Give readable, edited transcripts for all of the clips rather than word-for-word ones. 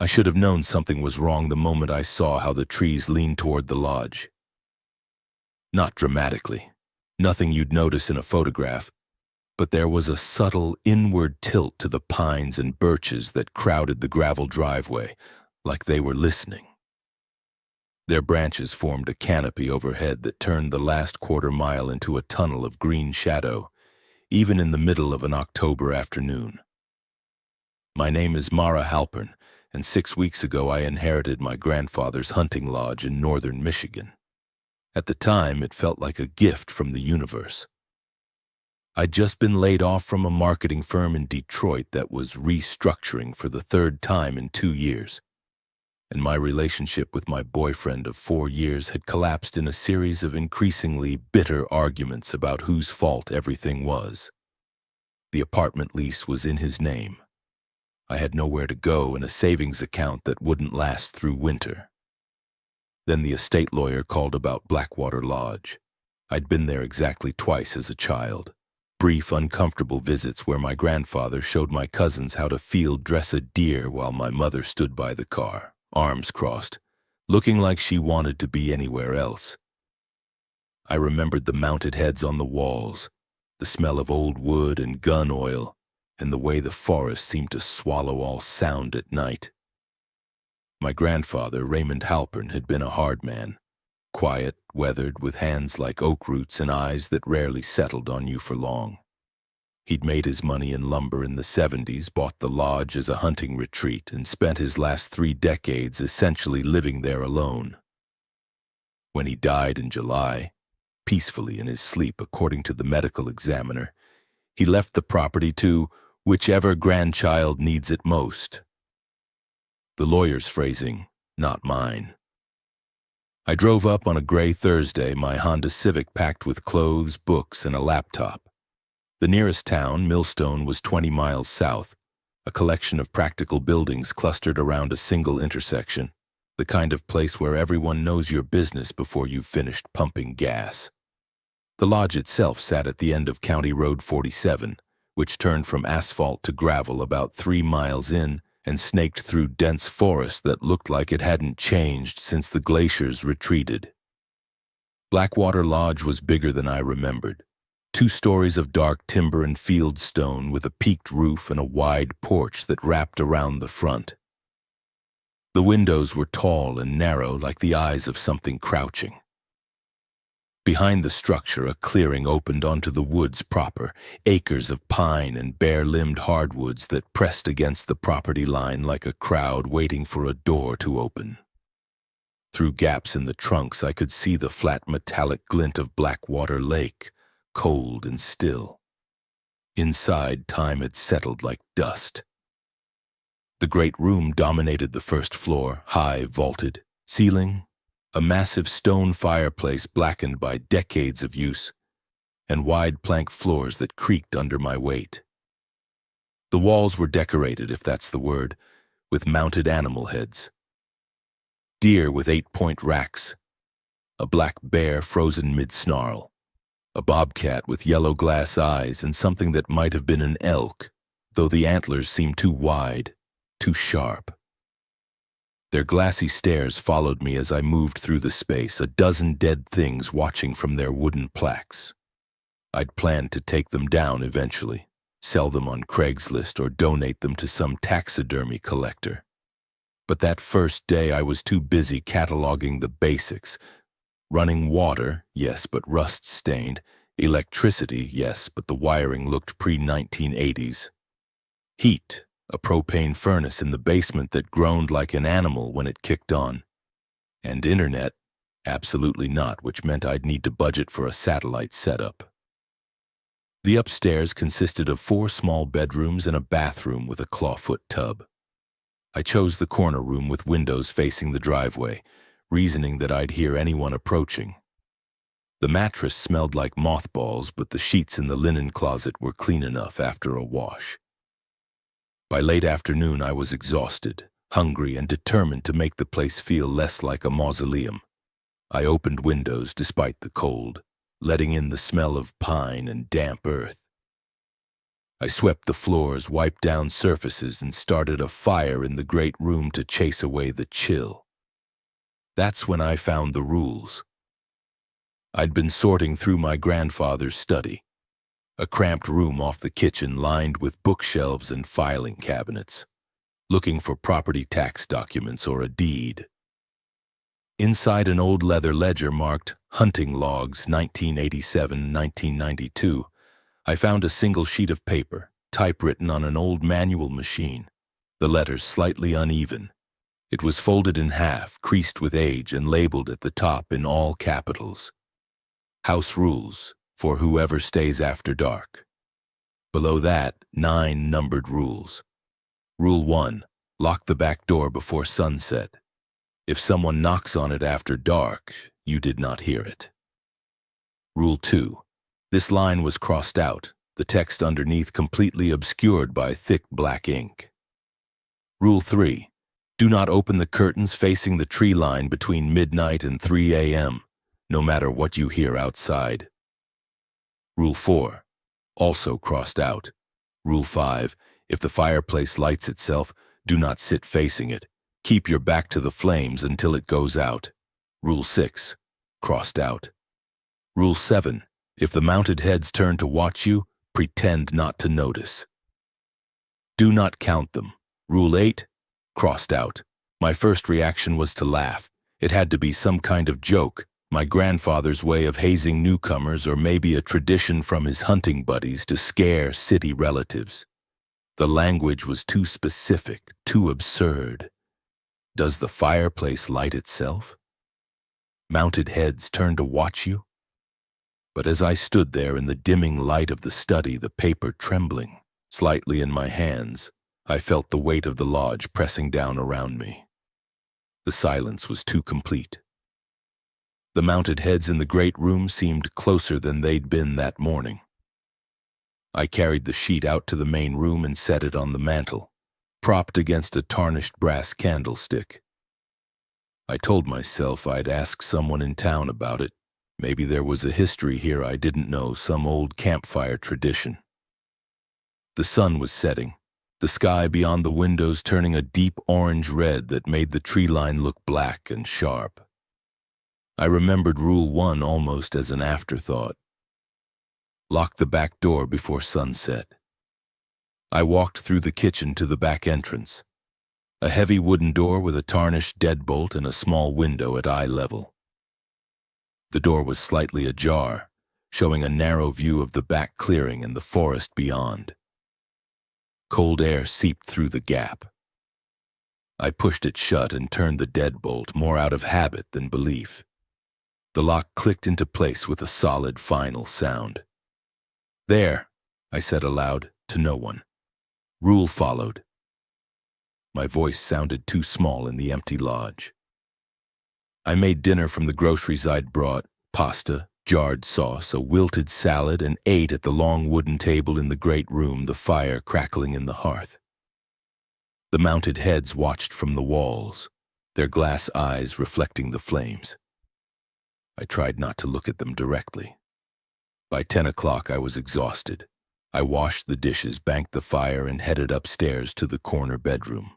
I should have known something was wrong the moment I saw how the trees leaned toward the lodge. Not dramatically, nothing you'd notice in a photograph, but there was a subtle inward tilt to the pines and birches that crowded the gravel driveway, like they were listening. Their branches formed a canopy overhead that turned the last quarter-mile into a tunnel of green shadow, even in the middle of an October afternoon. My name is Mara Halpern, and 6 weeks ago I inherited my grandfather's hunting lodge in northern Michigan. At the time, it felt like a gift from the universe. I'd just been laid off from a marketing firm in Detroit that was restructuring for the third time in 2 years, and my relationship with my boyfriend of 4 years had collapsed in a series of increasingly bitter arguments about whose fault everything was. The apartment lease was in his name. I had nowhere to go and a savings account that wouldn't last through winter. Then the estate lawyer called about Blackwater Lodge. I'd been there exactly twice as a child. Brief, uncomfortable visits where my grandfather showed my cousins how to field dress a deer while my mother stood by the car, arms crossed, looking like she wanted to be anywhere else. I remembered the mounted heads on the walls, the smell of old wood and gun oil, and the way the forest seemed to swallow all sound at night. My grandfather, Raymond Halpern, had been a hard man, quiet, weathered, with hands like oak roots and eyes that rarely settled on you for long. He'd made his money in lumber in the 70s, bought the lodge as a hunting retreat, and spent his last 3 decades essentially living there alone. When he died in July, peacefully in his sleep according to the medical examiner, he left the property to whichever grandchild needs it most. The lawyer's phrasing, not mine. I drove up on a gray Thursday, my Honda Civic packed with clothes, books, and a laptop. The nearest town, Millstone, was 20 miles south, a collection of practical buildings clustered around a single intersection, the kind of place where everyone knows your business before you've finished pumping gas. The lodge itself sat at the end of County Road 47, which turned from asphalt to gravel about 3 miles in and snaked through dense forest that looked like it hadn't changed since the glaciers retreated. Blackwater Lodge was bigger than I remembered. 2 stories of dark timber and field stone with a peaked roof and a wide porch that wrapped around the front. The windows were tall and narrow like the eyes of something crouching. Behind the structure, a clearing opened onto the woods proper, acres of pine and bare-limbed hardwoods that pressed against the property line like a crowd waiting for a door to open. Through gaps in the trunks, I could see the flat metallic glint of Blackwater Lake, cold and still. Inside, time had settled like dust. The great room dominated the first floor, high, vaulted, ceiling, a massive stone fireplace blackened by decades of use, and wide plank floors that creaked under my weight. The walls were decorated, if that's the word, with mounted animal heads. Deer with 8-point racks, a black bear frozen mid-snarl, a bobcat with yellow glass eyes, and something that might have been an elk, though the antlers seemed too wide, too sharp. Their glassy stares followed me as I moved through the space, a dozen dead things watching from their wooden plaques. I'd planned to take them down eventually, sell them on Craigslist or donate them to some taxidermy collector. But that first day I was too busy cataloging the basics. Running water, yes, but rust-stained. Electricity, yes, but the wiring looked pre-1980s. Heat, a propane furnace in the basement that groaned like an animal when it kicked on. And internet, absolutely not, which meant I'd need to budget for a satellite setup. The upstairs consisted of 4 small bedrooms and a bathroom with a clawfoot tub. I chose the corner room with windows facing the driveway, reasoning that I'd hear anyone approaching. The mattress smelled like mothballs, but the sheets in the linen closet were clean enough after a wash. By late afternoon, I was exhausted, hungry, and determined to make the place feel less like a mausoleum. I opened windows despite the cold, letting in the smell of pine and damp earth. I swept the floors, wiped down surfaces, and started a fire in the great room to chase away the chill. That's when I found the rules. I'd been sorting through my grandfather's study, a cramped room off the kitchen lined with bookshelves and filing cabinets, looking for property tax documents or a deed. Inside an old leather ledger marked Hunting Logs 1987-1992, I found a single sheet of paper, typewritten on an old manual machine, the letters slightly uneven. It was folded in half, creased with age, and labeled at the top in all capitals. House rules for whoever stays after dark. Below that, 9 numbered rules. Rule 1, lock the back door before sunset. If someone knocks on it after dark, you did not hear it. Rule 2, this line was crossed out, the text underneath completely obscured by thick black ink. Rule 3, do not open the curtains facing the tree line between midnight and 3 a.m., no matter what you hear outside. Rule 4, also crossed out. Rule 5, if the fireplace lights itself, do not sit facing it. Keep your back to the flames until it goes out. Rule 6, crossed out. Rule 7, if the mounted heads turn to watch you, pretend not to notice. Do not count them. Rule 8, crossed out. My first reaction was to laugh. It had to be some kind of joke, my grandfather's way of hazing newcomers, or maybe a tradition from his hunting buddies to scare city relatives. The language was too specific, too absurd. Does the fireplace light itself? Mounted heads turn to watch you? But as I stood there in the dimming light of the study, the paper trembling slightly in my hands, I felt the weight of the lodge pressing down around me. The silence was too complete. The mounted heads in the great room seemed closer than they'd been that morning. I carried the sheet out to the main room and set it on the mantel, propped against a tarnished brass candlestick. I told myself I'd ask someone in town about it. Maybe there was a history here I didn't know, some old campfire tradition. The sun was setting, the sky beyond the windows turning a deep orange red that made the tree line look black and sharp. I remembered Rule 1 almost as an afterthought. Lock the back door before sunset. I walked through the kitchen to the back entrance, a heavy wooden door with a tarnished deadbolt and a small window at eye level. The door was slightly ajar, showing a narrow view of the back clearing and the forest beyond. Cold air seeped through the gap. I pushed it shut and turned the deadbolt, more out of habit than belief. The lock clicked into place with a solid final sound. There, I said aloud, to no one. Rule followed. My voice sounded too small in the empty lodge. I made dinner from the groceries I'd brought, pasta, jarred sauce, a wilted salad, and ate at the long wooden table in the great room, the fire crackling in the hearth. The mounted heads watched from the walls, their glass eyes reflecting the flames. I tried not to look at them directly. By 10 o'clock I was exhausted. I washed the dishes, banked the fire, and headed upstairs to the corner bedroom.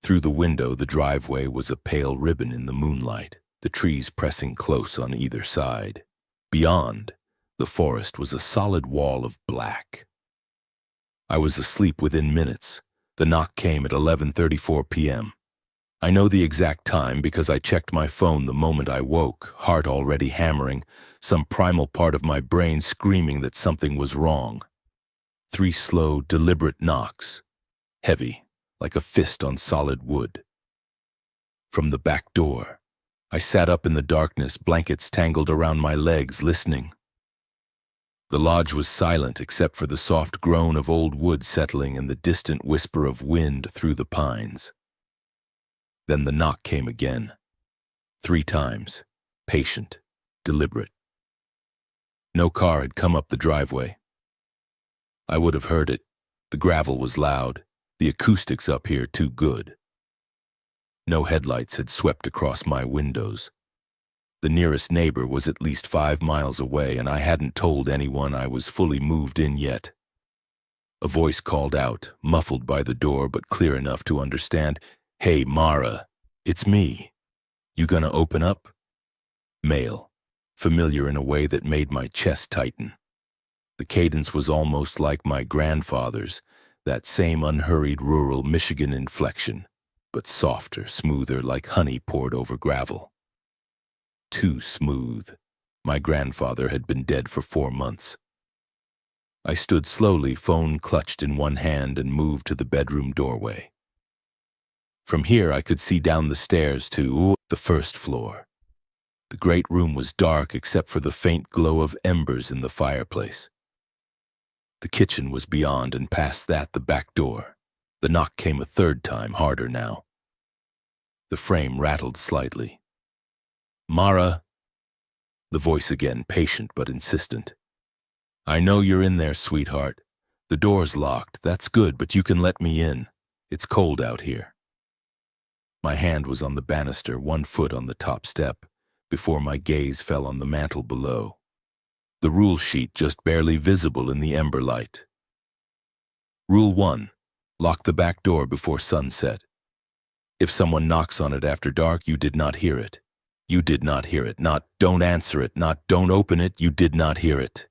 Through the window, the driveway was a pale ribbon in the moonlight, the trees pressing close on either side. Beyond, the forest was a solid wall of black. I was asleep within minutes. The knock came at 11:34 p.m. I know the exact time because I checked my phone the moment I woke, heart already hammering, some primal part of my brain screaming that something was wrong. 3 slow, deliberate knocks, heavy, like a fist on solid wood. From the back door, I sat up in the darkness, blankets tangled around my legs, listening. The lodge was silent except for the soft groan of old wood settling and the distant whisper of wind through the pines. Then the knock came again, 3 times, patient, deliberate. No car had come up the driveway. I would have heard it. The gravel was loud, the acoustics up here too good. No headlights had swept across my windows. The nearest neighbor was at least 5 miles away, and I hadn't told anyone I was fully moved in yet. A voice called out, muffled by the door but clear enough to understand. "Hey, Mara, it's me. You gonna open up?" Male, familiar in a way that made my chest tighten. The cadence was almost like my grandfather's, that same unhurried rural Michigan inflection, but softer, smoother, like honey poured over gravel. Too smooth. My grandfather had been dead for 4 months. I stood slowly, phone clutched in one hand, and moved to the bedroom doorway. From here I could see down the stairs to the first floor. The great room was dark except for the faint glow of embers in the fireplace. The kitchen was beyond, and past that the back door. The knock came a third time, harder now. The frame rattled slightly. "Mara." The voice again, patient but insistent. "I know you're in there, sweetheart. The door's locked. That's good, but you can let me in. It's cold out here." My hand was on the banister, one foot on the top step, before my gaze fell on the mantel below. The rule sheet just barely visible in the ember light. Rule 1. Lock the back door before sunset. If someone knocks on it after dark, you did not hear it. You did not hear it. Not don't answer it, not don't open it, you did not hear it.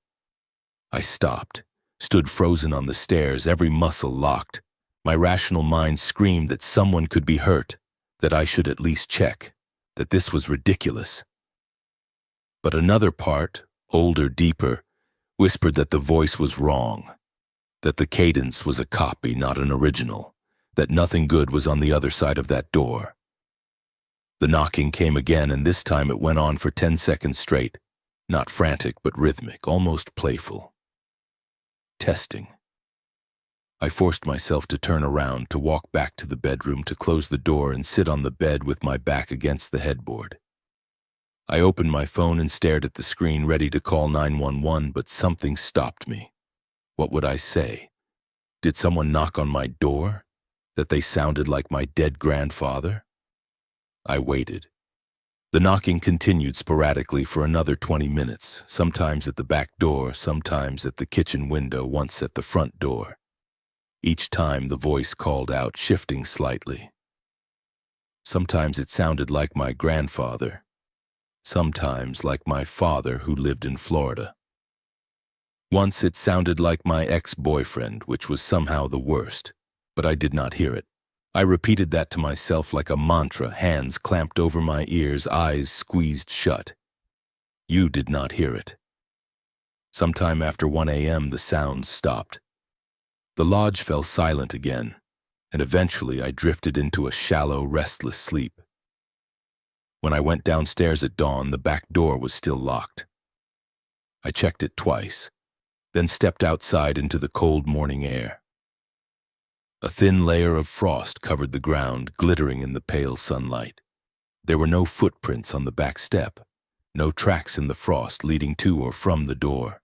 I stopped, stood frozen on the stairs, every muscle locked. My rational mind screamed that someone could be hurt, that I should at least check, that this was ridiculous. But another part, older, deeper, whispered that the voice was wrong, that the cadence was a copy, not an original, that nothing good was on the other side of that door. The knocking came again, and this time it went on for 10 seconds straight, not frantic but rhythmic, almost playful. Testing. I forced myself to turn around, to walk back to the bedroom, to close the door and sit on the bed with my back against the headboard. I opened my phone and stared at the screen, ready to call 911, but something stopped me. What would I say? Did someone knock on my door? That they sounded like my dead grandfather? I waited. The knocking continued sporadically for another 20 minutes, sometimes at the back door, sometimes at the kitchen window, once at the front door. Each time the voice called out, shifting slightly. Sometimes it sounded like my grandfather, sometimes like my father who lived in Florida. Once it sounded like my ex-boyfriend, which was somehow the worst, but I did not hear it. I repeated that to myself like a mantra, hands clamped over my ears, eyes squeezed shut. You did not hear it. Sometime after 1 a.m. the sounds stopped. The lodge fell silent again, and eventually I drifted into a shallow, restless sleep. When I went downstairs at dawn, the back door was still locked. I checked it twice, then stepped outside into the cold morning air. A thin layer of frost covered the ground, glittering in the pale sunlight. There were no footprints on the back step, no tracks in the frost leading to or from the door.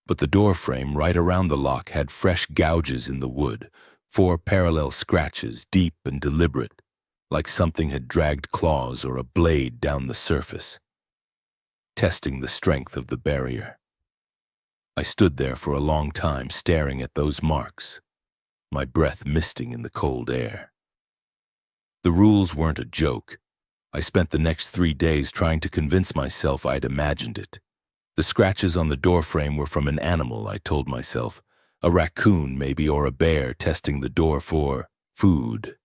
But the door frame right around the lock had fresh gouges in the wood, 4 parallel scratches, deep and deliberate, like something had dragged claws or a blade down the surface, testing the strength of the barrier. I stood there for a long time, staring at those marks, my breath misting in the cold air. The rules weren't a joke. I spent the next 3 days trying to convince myself I'd imagined it. The scratches on the doorframe were from an animal, I told myself, a raccoon maybe, or a bear testing the door for food.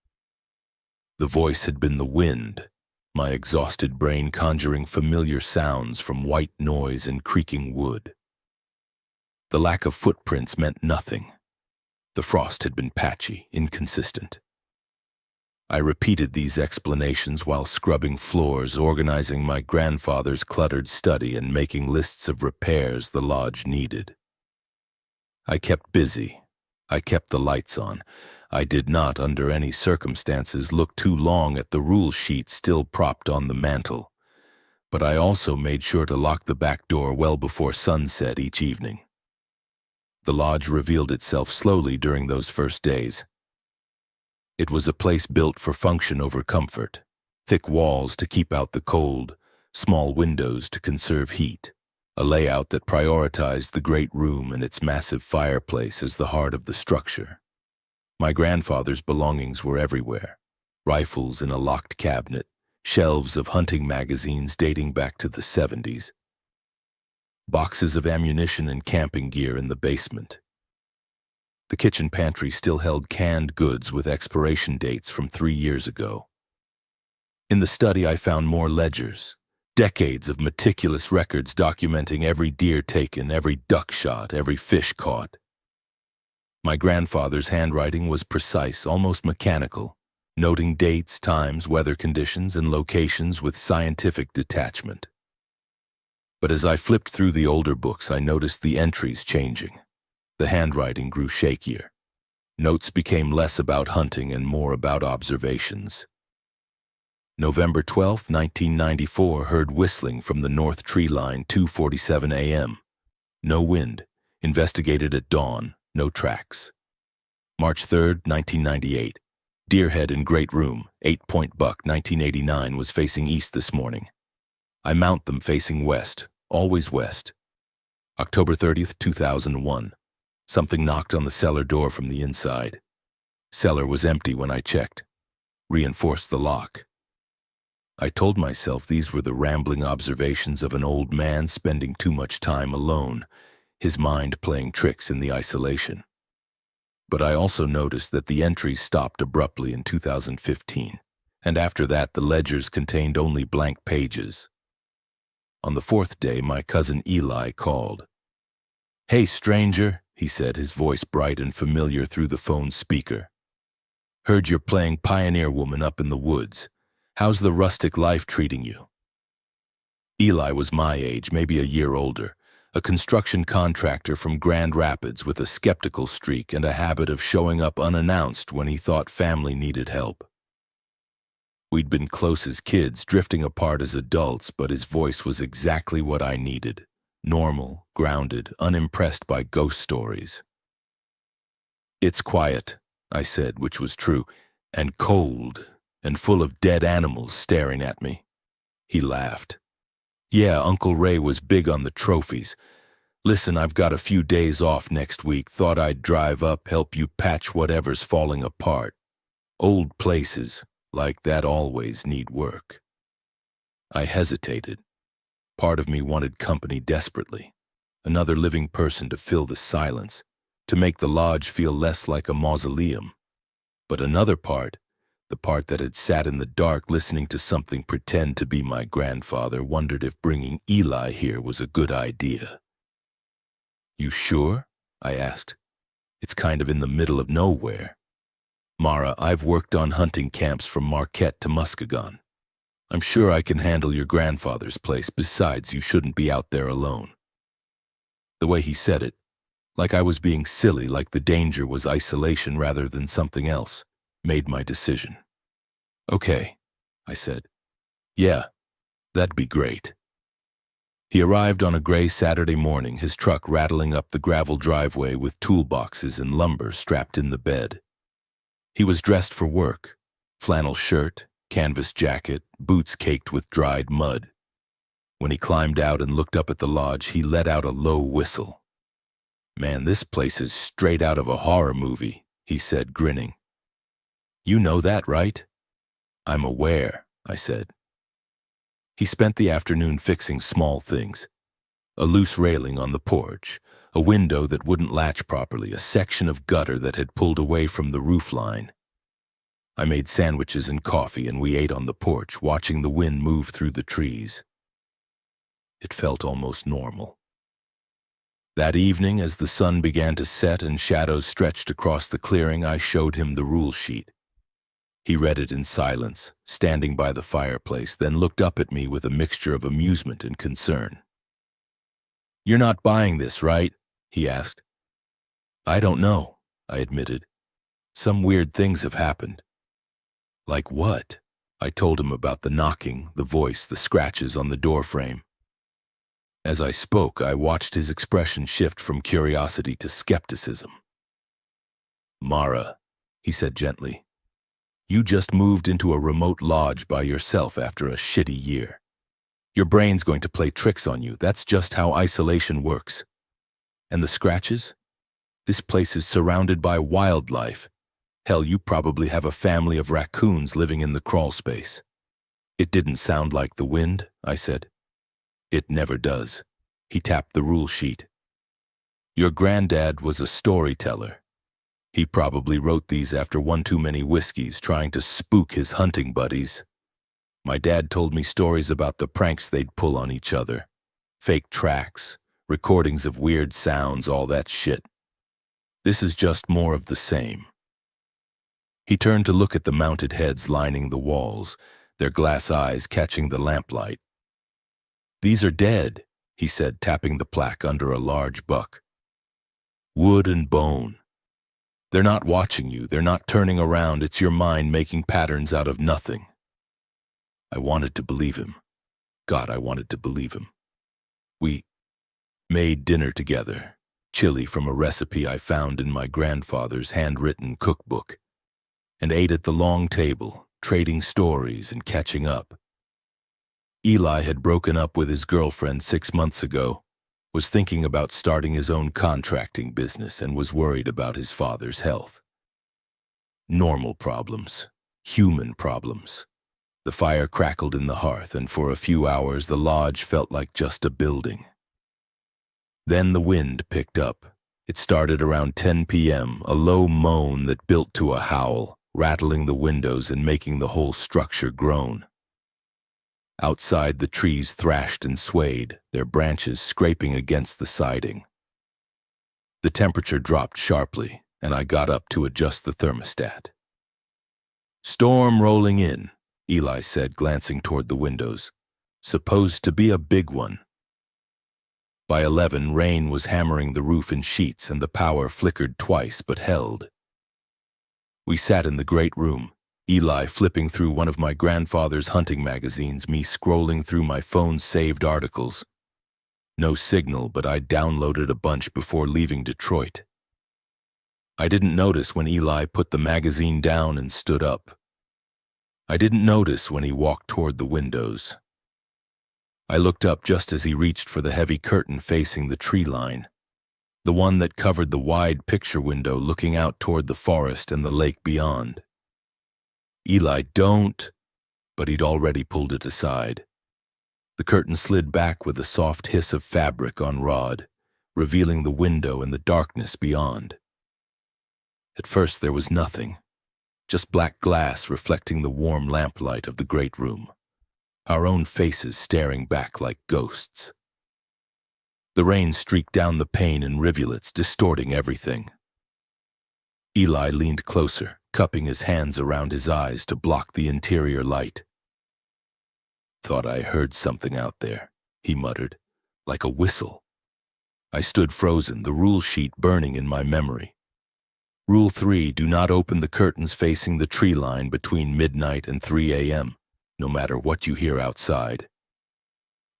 The voice had been the wind, my exhausted brain conjuring familiar sounds from white noise and creaking wood. The lack of footprints meant nothing. The frost had been patchy, inconsistent. I repeated these explanations while scrubbing floors, organizing my grandfather's cluttered study, and making lists of repairs the lodge needed. I kept busy. I kept the lights on. I did not, under any circumstances, look too long at the rule sheet still propped on the mantel. But I also made sure to lock the back door well before sunset each evening. The lodge revealed itself slowly during those first days. It was a place built for function over comfort, thick walls to keep out the cold, small windows to conserve heat. a layout that prioritized the great room and its massive fireplace as the heart of the structure. My grandfather's belongings were everywhere: rifles in a locked cabinet, shelves of hunting magazines dating back to the 70s, boxes of ammunition and camping gear in the basement. The kitchen pantry still held canned goods with expiration dates from 3 years ago. In the study, I found more ledgers, decades of meticulous records documenting every deer taken, every duck shot, every fish caught. My grandfather's handwriting was precise, almost mechanical, noting dates, times, weather conditions, and locations with scientific detachment. But as I flipped through the older books, I noticed the entries changing. The handwriting grew shakier. Notes became less about hunting and more about observations. November 12, 1994, heard whistling from the north tree line, 2:47 a.m. No wind. Investigated at dawn. No tracks. March 3, 1998. Deerhead in Great Room, 8-point buck, 1989, was facing east this morning. I mount them facing west, always west. October 30th, 2001. Something knocked on the cellar door from the inside. Cellar was empty when I checked. Reinforced the lock. I told myself these were the rambling observations of an old man spending too much time alone, his mind playing tricks in the isolation. But I also noticed that the entries stopped abruptly in 2015, and after that the ledgers contained only blank pages. On the fourth day, my cousin Eli called. "Hey, stranger," he said, his voice bright and familiar through the phone's speaker. "Heard you're playing Pioneer Woman up in the woods. How's the rustic life treating you?" Eli was my age, maybe a year older, a construction contractor from Grand Rapids with a skeptical streak and a habit of showing up unannounced when he thought family needed help. We'd been close as kids, drifting apart as adults, but his voice was exactly what I needed. Normal, grounded, unimpressed by ghost stories. "It's quiet," I said, which was true, "and cold, and full of dead animals staring at me." He laughed. "Yeah, Uncle Ray was big on the trophies. Listen, I've got a few days off next week. Thought I'd drive up, help you patch whatever's falling apart. Old places like that always need work." I hesitated. Part of me wanted company desperately. Another living person to fill the silence, to make the lodge feel less like a mausoleum. But another part, the part that had sat in the dark listening to something pretend to be my grandfather, wondered if bringing Eli here was a good idea. "You sure?" I asked. "It's kind of in the middle of nowhere." "Mara, I've worked on hunting camps from Marquette to Muskegon. I'm sure I can handle your grandfather's place. Besides, you shouldn't be out there alone." The way he said it, like I was being silly, like the danger was isolation rather than something else, made my decision. "Okay," I said. "Yeah, that'd be great." He arrived on a gray Saturday morning, his truck rattling up the gravel driveway with toolboxes and lumber strapped in the bed. He was dressed for work: flannel shirt, canvas jacket, boots caked with dried mud. When he climbed out and looked up at the lodge, he let out a low whistle. "Man, this place is straight out of a horror movie," he said, grinning. "You know that, right?" "I'm aware," I said. He spent the afternoon fixing small things: a loose railing on the porch, a window that wouldn't latch properly, a section of gutter that had pulled away from the roof line. I made sandwiches and coffee, and we ate on the porch, watching the wind move through the trees. It felt almost normal. That evening, as the sun began to set and shadows stretched across the clearing, I showed him the rule sheet. He read it in silence, standing by the fireplace, then looked up at me with a mixture of amusement and concern. "You're not buying this, right?" he asked. "I don't know," I admitted. "Some weird things have happened." "Like what?" I told him about the knocking, the voice, the scratches on the doorframe. As I spoke, I watched his expression shift from curiosity to skepticism. "Mara," he said gently, "you just moved into a remote lodge by yourself after a shitty year. Your brain's going to play tricks on you. That's just how isolation works. And the scratches? This place is surrounded by wildlife. Hell, you probably have a family of raccoons living in the crawl space. It didn't sound like the wind, I said. It never does. He tapped the rule sheet. Your granddad was a storyteller. He probably wrote these after one too many whiskeys trying to spook his hunting buddies. My dad told me stories about the pranks they'd pull on each other. Fake tracks, recordings of weird sounds, all that shit. This is just more of the same. He turned to look at the mounted heads lining the walls, their glass eyes catching the lamplight. These are dead, he said, tapping the plaque under a large buck. Wood and bone. They're not watching you, they're not turning around, it's your mind making patterns out of nothing. I wanted to believe him. God, I wanted to believe him. We made dinner together, chili from a recipe I found in my grandfather's handwritten cookbook, and ate at the long table, trading stories and catching up. Eli had broken up with his girlfriend 6 months ago, was thinking about starting his own contracting business, and was worried about his father's health. Normal problems, human problems. The fire crackled in the hearth, and for a few hours the lodge felt like just a building. Then the wind picked up. It started around 10 p.m., a low moan that built to a howl, rattling the windows and making the whole structure groan. Outside, the trees thrashed and swayed, their branches scraping against the siding. The temperature dropped sharply, and I got up to adjust the thermostat. Storm rolling in, Eli said, glancing toward the windows. Supposed to be a big one. By 11, rain was hammering the roof in sheets, and the power flickered twice but held. We sat in the great room, Eli flipping through one of my grandfather's hunting magazines, me scrolling through my phone's saved articles. No signal, but I downloaded a bunch before leaving Detroit. I didn't notice when Eli put the magazine down and stood up. I didn't notice when he walked toward the windows. I looked up just as he reached for the heavy curtain facing the tree line, the one that covered the wide picture window looking out toward the forest and the lake beyond. Eli, don't, but he'd already pulled it aside. The curtain slid back with a soft hiss of fabric on rod, revealing the window and the darkness beyond. At first there was nothing, just black glass reflecting the warm lamplight of the great room, our own faces staring back like ghosts. The rain streaked down the pane in rivulets, distorting everything. Eli leaned closer, cupping his hands around his eyes to block the interior light. Thought I heard something out there, he muttered, like a whistle. I stood frozen, the rule sheet burning in my memory. Rule 3, do not open the curtains facing the tree line between midnight and 3 a.m., no matter what you hear outside.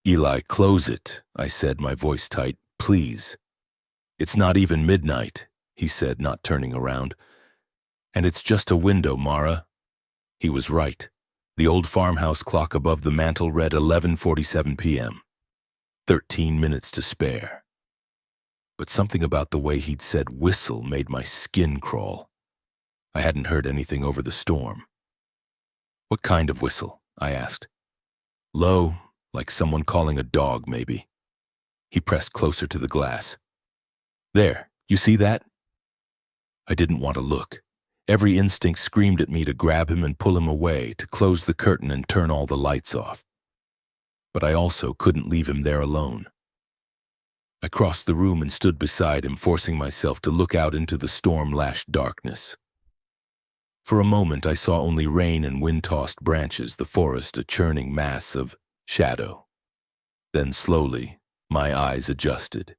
Eli, close it, I said, my voice tight. Please. It's not even midnight, he said, not turning around. And it's just a window, Mara. He was right. The old farmhouse clock above the mantel read 11:47 p.m. 13 minutes to spare. But something about the way he'd said whistle made my skin crawl. I hadn't heard anything over the storm. What kind of whistle? I asked. Low, like someone calling a dog, maybe. He pressed closer to the glass. There, you see that? I didn't want to look. Every instinct screamed at me to grab him and pull him away, to close the curtain and turn all the lights off. But I also couldn't leave him there alone. I crossed the room and stood beside him, forcing myself to look out into the storm-lashed darkness. For a moment I saw only rain and wind-tossed branches, the forest a churning mass of shadow. Then slowly, my eyes adjusted.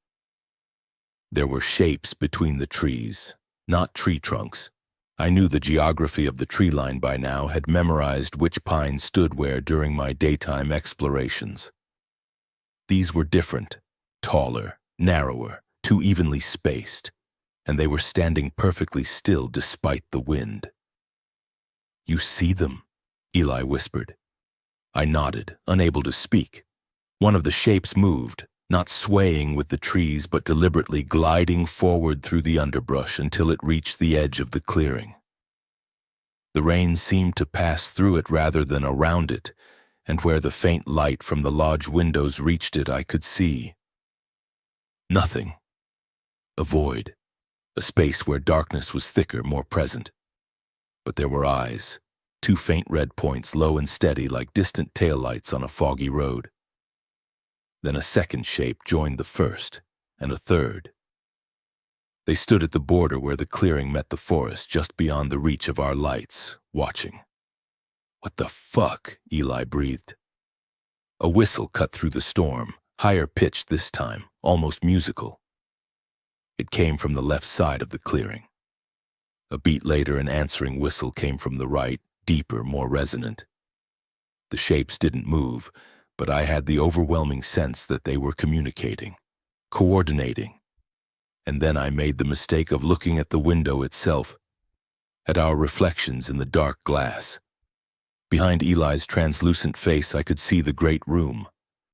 There were shapes between the trees, not tree trunks. I knew the geography of the tree line by now, had memorized which pine stood where during my daytime explorations. These were different, taller, narrower, too evenly spaced, and they were standing perfectly still despite the wind. You see them? Eli whispered. I nodded, unable to speak. One of the shapes moved, not swaying with the trees but deliberately gliding forward through the underbrush until it reached the edge of the clearing. The rain seemed to pass through it rather than around it, and where the faint light from the lodge windows reached it, I could see nothing. A void, a space where darkness was thicker, more present. But there were eyes, two faint red points, low and steady like distant taillights on a foggy road. Then a second shape joined the first, and a third. They stood at the border where the clearing met the forest, just beyond the reach of our lights, watching. "What the fuck?" Eli breathed. A whistle cut through the storm, higher pitched this time, almost musical. It came from the left side of the clearing. A beat later, an answering whistle came from the right, deeper, more resonant. The shapes didn't move, but I had the overwhelming sense that they were communicating, coordinating. And then I made the mistake of looking at the window itself, at our reflections in the dark glass. Behind Eli's translucent face, I could see the great room,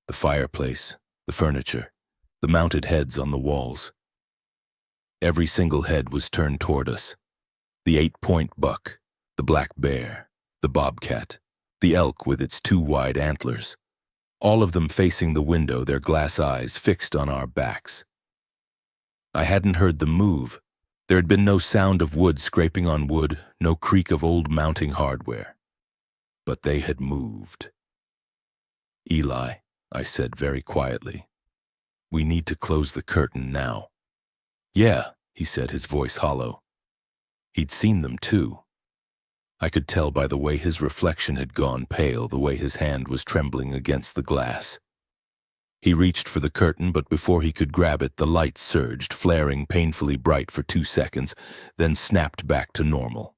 the fireplace, the furniture, the mounted heads on the walls. Every single head was turned toward us. The 8-point buck, the black bear, the bobcat, the elk with its 2 wide antlers. All of them facing the window, their glass eyes fixed on our backs. I hadn't heard them move. There had been no sound of wood scraping on wood, no creak of old mounting hardware. But they had moved. "Eli," I said very quietly, "we need to close the curtain now." "Yeah," he said, his voice hollow. He'd seen them too. I could tell by the way his reflection had gone pale, the way his hand was trembling against the glass. He reached for the curtain, but before he could grab it, the light surged, flaring painfully bright for 2 seconds, then snapped back to normal.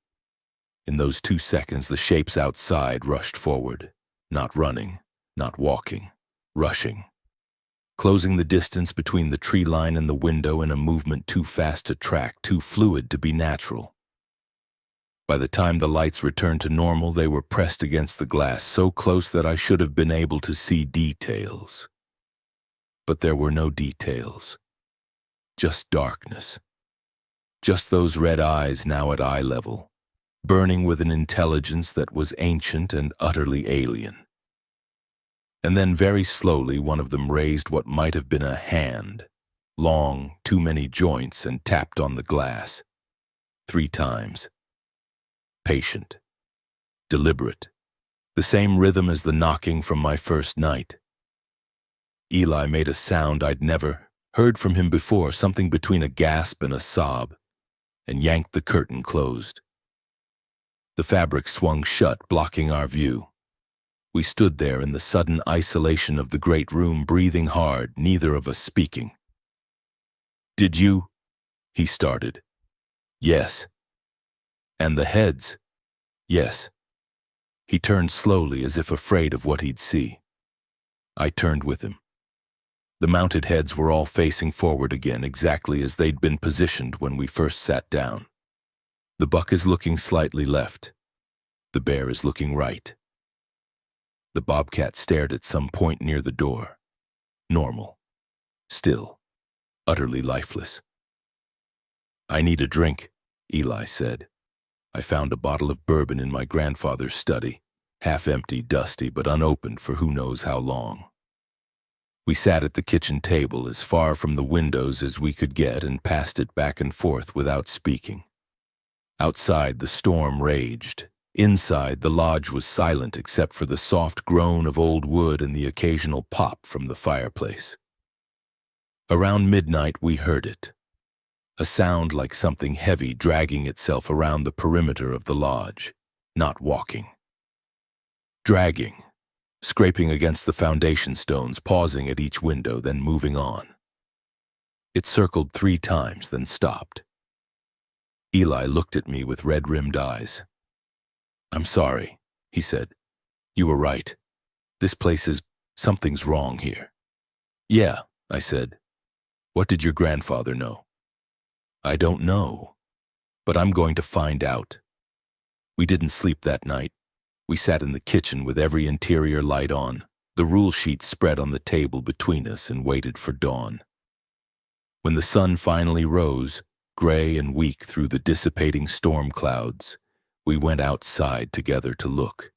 In those 2 seconds, the shapes outside rushed forward, not running, not walking, rushing, closing the distance between the tree line and the window in a movement too fast to track, too fluid to be natural. By the time the lights returned to normal, they were pressed against the glass, so close that I should have been able to see details. But there were no details. Just darkness. Just those red eyes now at eye level, burning with an intelligence that was ancient and utterly alien. And then very slowly one of them raised what might have been a hand, long, too many joints, and tapped on the glass. 3 times. Patient. Deliberate. The same rhythm as the knocking from my first night. Eli made a sound I'd never heard from him before, something between a gasp and a sob, and yanked the curtain closed. The fabric swung shut, blocking our view. We stood there in the sudden isolation of the great room, breathing hard, neither of us speaking. "Did you?" he started. "Yes." "And the heads?" "Yes." He turned slowly, as if afraid of what he'd see. I turned with him. The mounted heads were all facing forward again, exactly as they'd been positioned when we first sat down. The buck is looking slightly left. The bear is looking right. The bobcat stared at some point near the door. Normal. Still. Utterly lifeless. "I need a drink," Eli said. I found a bottle of bourbon in my grandfather's study, half empty, dusty, but unopened for who knows how long. We sat at the kitchen table as far from the windows as we could get and passed it back and forth without speaking. Outside, the storm raged. Inside, the lodge was silent except for the soft groan of old wood and the occasional pop from the fireplace. Around midnight, we heard it. A sound like something heavy dragging itself around the perimeter of the lodge, not walking. Dragging, scraping against the foundation stones, pausing at each window, then moving on. It circled 3 times, then stopped. Eli looked at me with red-rimmed eyes. "I'm sorry," he said. "You were right. This place is... something's wrong here." "Yeah," I said. "What did your grandfather know?" "I don't know, but I'm going to find out." We didn't sleep that night. We sat in the kitchen with every interior light on, The rule sheet spread on the table between us and waited for dawn. When the sun finally rose, gray and weak through the dissipating storm clouds, we went outside together to look.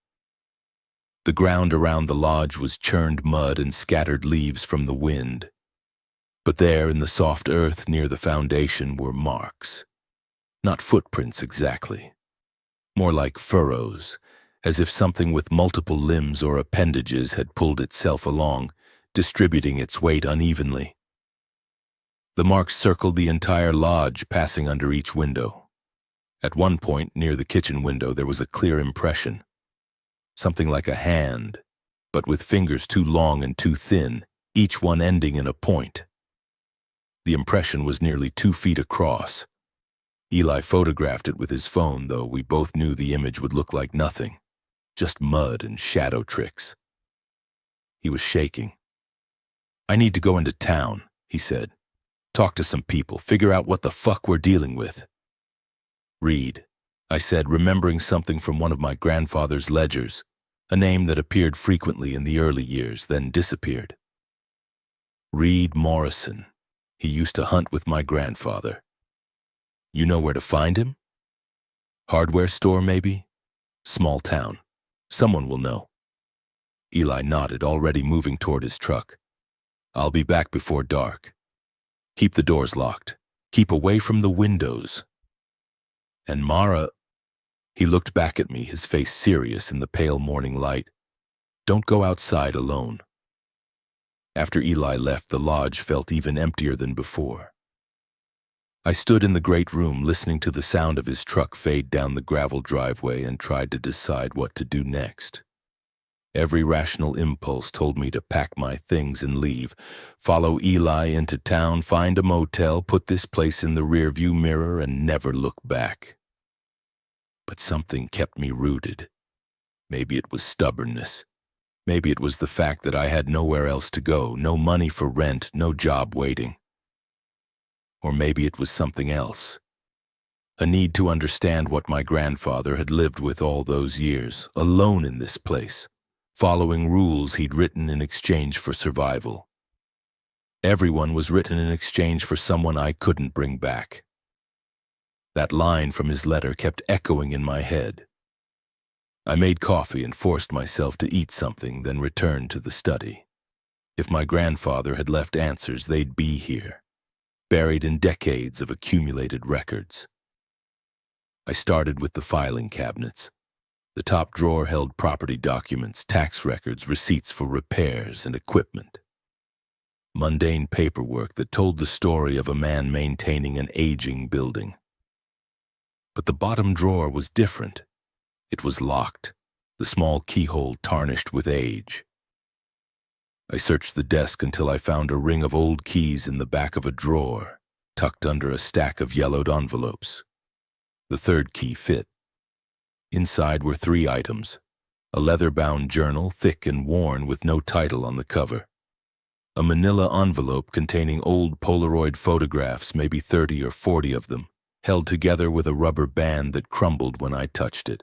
The ground around the lodge was churned mud and scattered leaves from the wind. But there in the soft earth near the foundation were marks. Not footprints exactly. More like furrows, as if something with multiple limbs or appendages had pulled itself along, distributing its weight unevenly. The marks circled the entire lodge, passing under each window. At one point, near the kitchen window, there was a clear impression. Something like a hand, but with fingers too long and too thin, each one ending in a point. The impression was nearly 2 feet across. Eli photographed it with his phone, though we both knew the image would look like nothing. Just mud and shadow tricks. He was shaking. "I need to go into town," he said. "Talk to some people, figure out what the fuck we're dealing with." "Reed," I said, remembering something from one of my grandfather's ledgers, a name that appeared frequently in the early years, then disappeared. "Reed Morrison. He used to hunt with my grandfather. You know where to find him? Hardware store, maybe? Small town. Someone will know." Eli nodded, already moving toward his truck. "I'll be back before dark. Keep the doors locked. Keep away from the windows. And Mara..." He looked back at me, his face serious in the pale morning light. "Don't go outside alone." After Eli left, the lodge felt even emptier than before. I stood in the great room, listening to the sound of his truck fade down the gravel driveway, and tried to decide what to do next. Every rational impulse told me to pack my things and leave, follow Eli into town, find a motel, put this place in the rearview mirror, and never look back. But something kept me rooted. Maybe it was stubbornness. Maybe it was the fact that I had nowhere else to go, no money for rent, no job waiting. Or maybe it was something else. A need to understand what my grandfather had lived with all those years, alone in this place, following rules he'd written in exchange for survival. Everyone was written in exchange for someone I couldn't bring back. That line from his letter kept echoing in my head. I made coffee and forced myself to eat something, then returned to the study. If my grandfather had left answers, they'd be here, buried in decades of accumulated records. I started with the filing cabinets. The top drawer held property documents, tax records, receipts for repairs and equipment. Mundane paperwork that told the story of a man maintaining an aging building. But the bottom drawer was different. It was locked, the small keyhole tarnished with age. I searched the desk until I found a ring of old keys in the back of a drawer, tucked under a stack of yellowed envelopes. The third key fit. Inside were 3 items: a leather-bound journal, thick and worn with no title on the cover, a manila envelope containing old Polaroid photographs, maybe 30 or 40 of them, held together with a rubber band that crumbled when I touched it.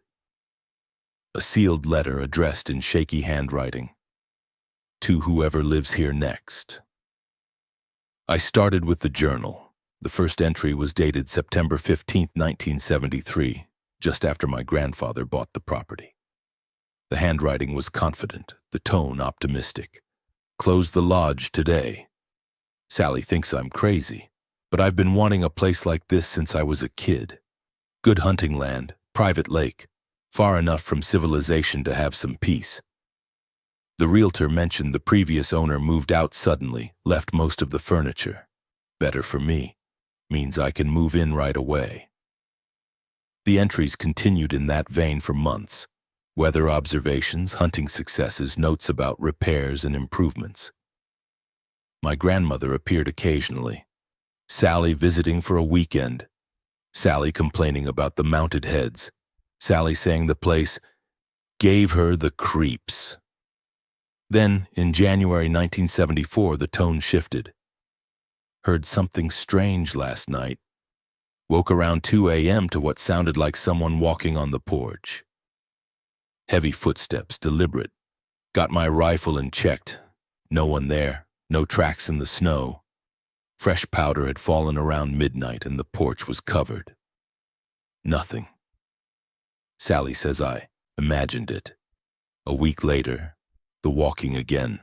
A sealed letter addressed in shaky handwriting. "To whoever lives here next." I started with the journal. The first entry was dated September 15, 1973, just after my grandfather bought the property. The handwriting was confident, the tone optimistic. "Close the lodge today. Sally thinks I'm crazy, but I've been wanting a place like this since I was a kid. Good hunting land, private lake, far enough from civilization to have some peace." The realtor mentioned the previous owner moved out suddenly, left most of the furniture. Better for me. Means I can move in right away. The entries continued in that vein for months. Weather observations, hunting successes, notes about repairs and improvements. My grandmother appeared occasionally. Sally visiting for a weekend. Sally complaining about the mounted heads. Sally saying the place gave her the creeps. Then, in January 1974, the tone shifted. "Heard something strange last night. Woke around 2 a.m. to what sounded like someone walking on the porch. Heavy footsteps, deliberate. Got my rifle and checked. No one there, no tracks in the snow. Fresh powder had fallen around midnight and the porch was covered. Nothing. Sally says I imagined it. A week later, the walking again.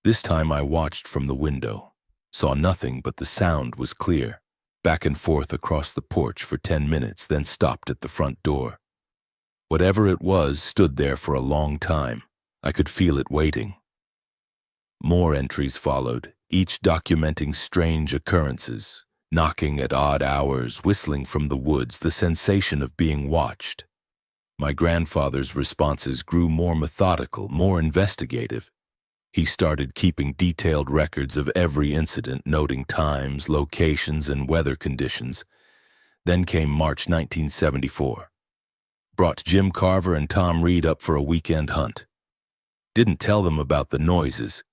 This time I watched from the window, saw nothing but the sound was clear. Back and forth across the porch for 10 minutes, then stopped at the front door. Whatever it was stood there for a long time. I could feel it waiting. More entries followed, each documenting strange occurrences, knocking at odd hours, whistling from the woods, the sensation of being watched. My grandfather's responses grew more methodical, more investigative. He started keeping detailed records of every incident, noting times, locations, and weather conditions. Then came March 1974. Brought Jim Carver and Tom Reed up for a weekend hunt. Didn't tell them about the noises.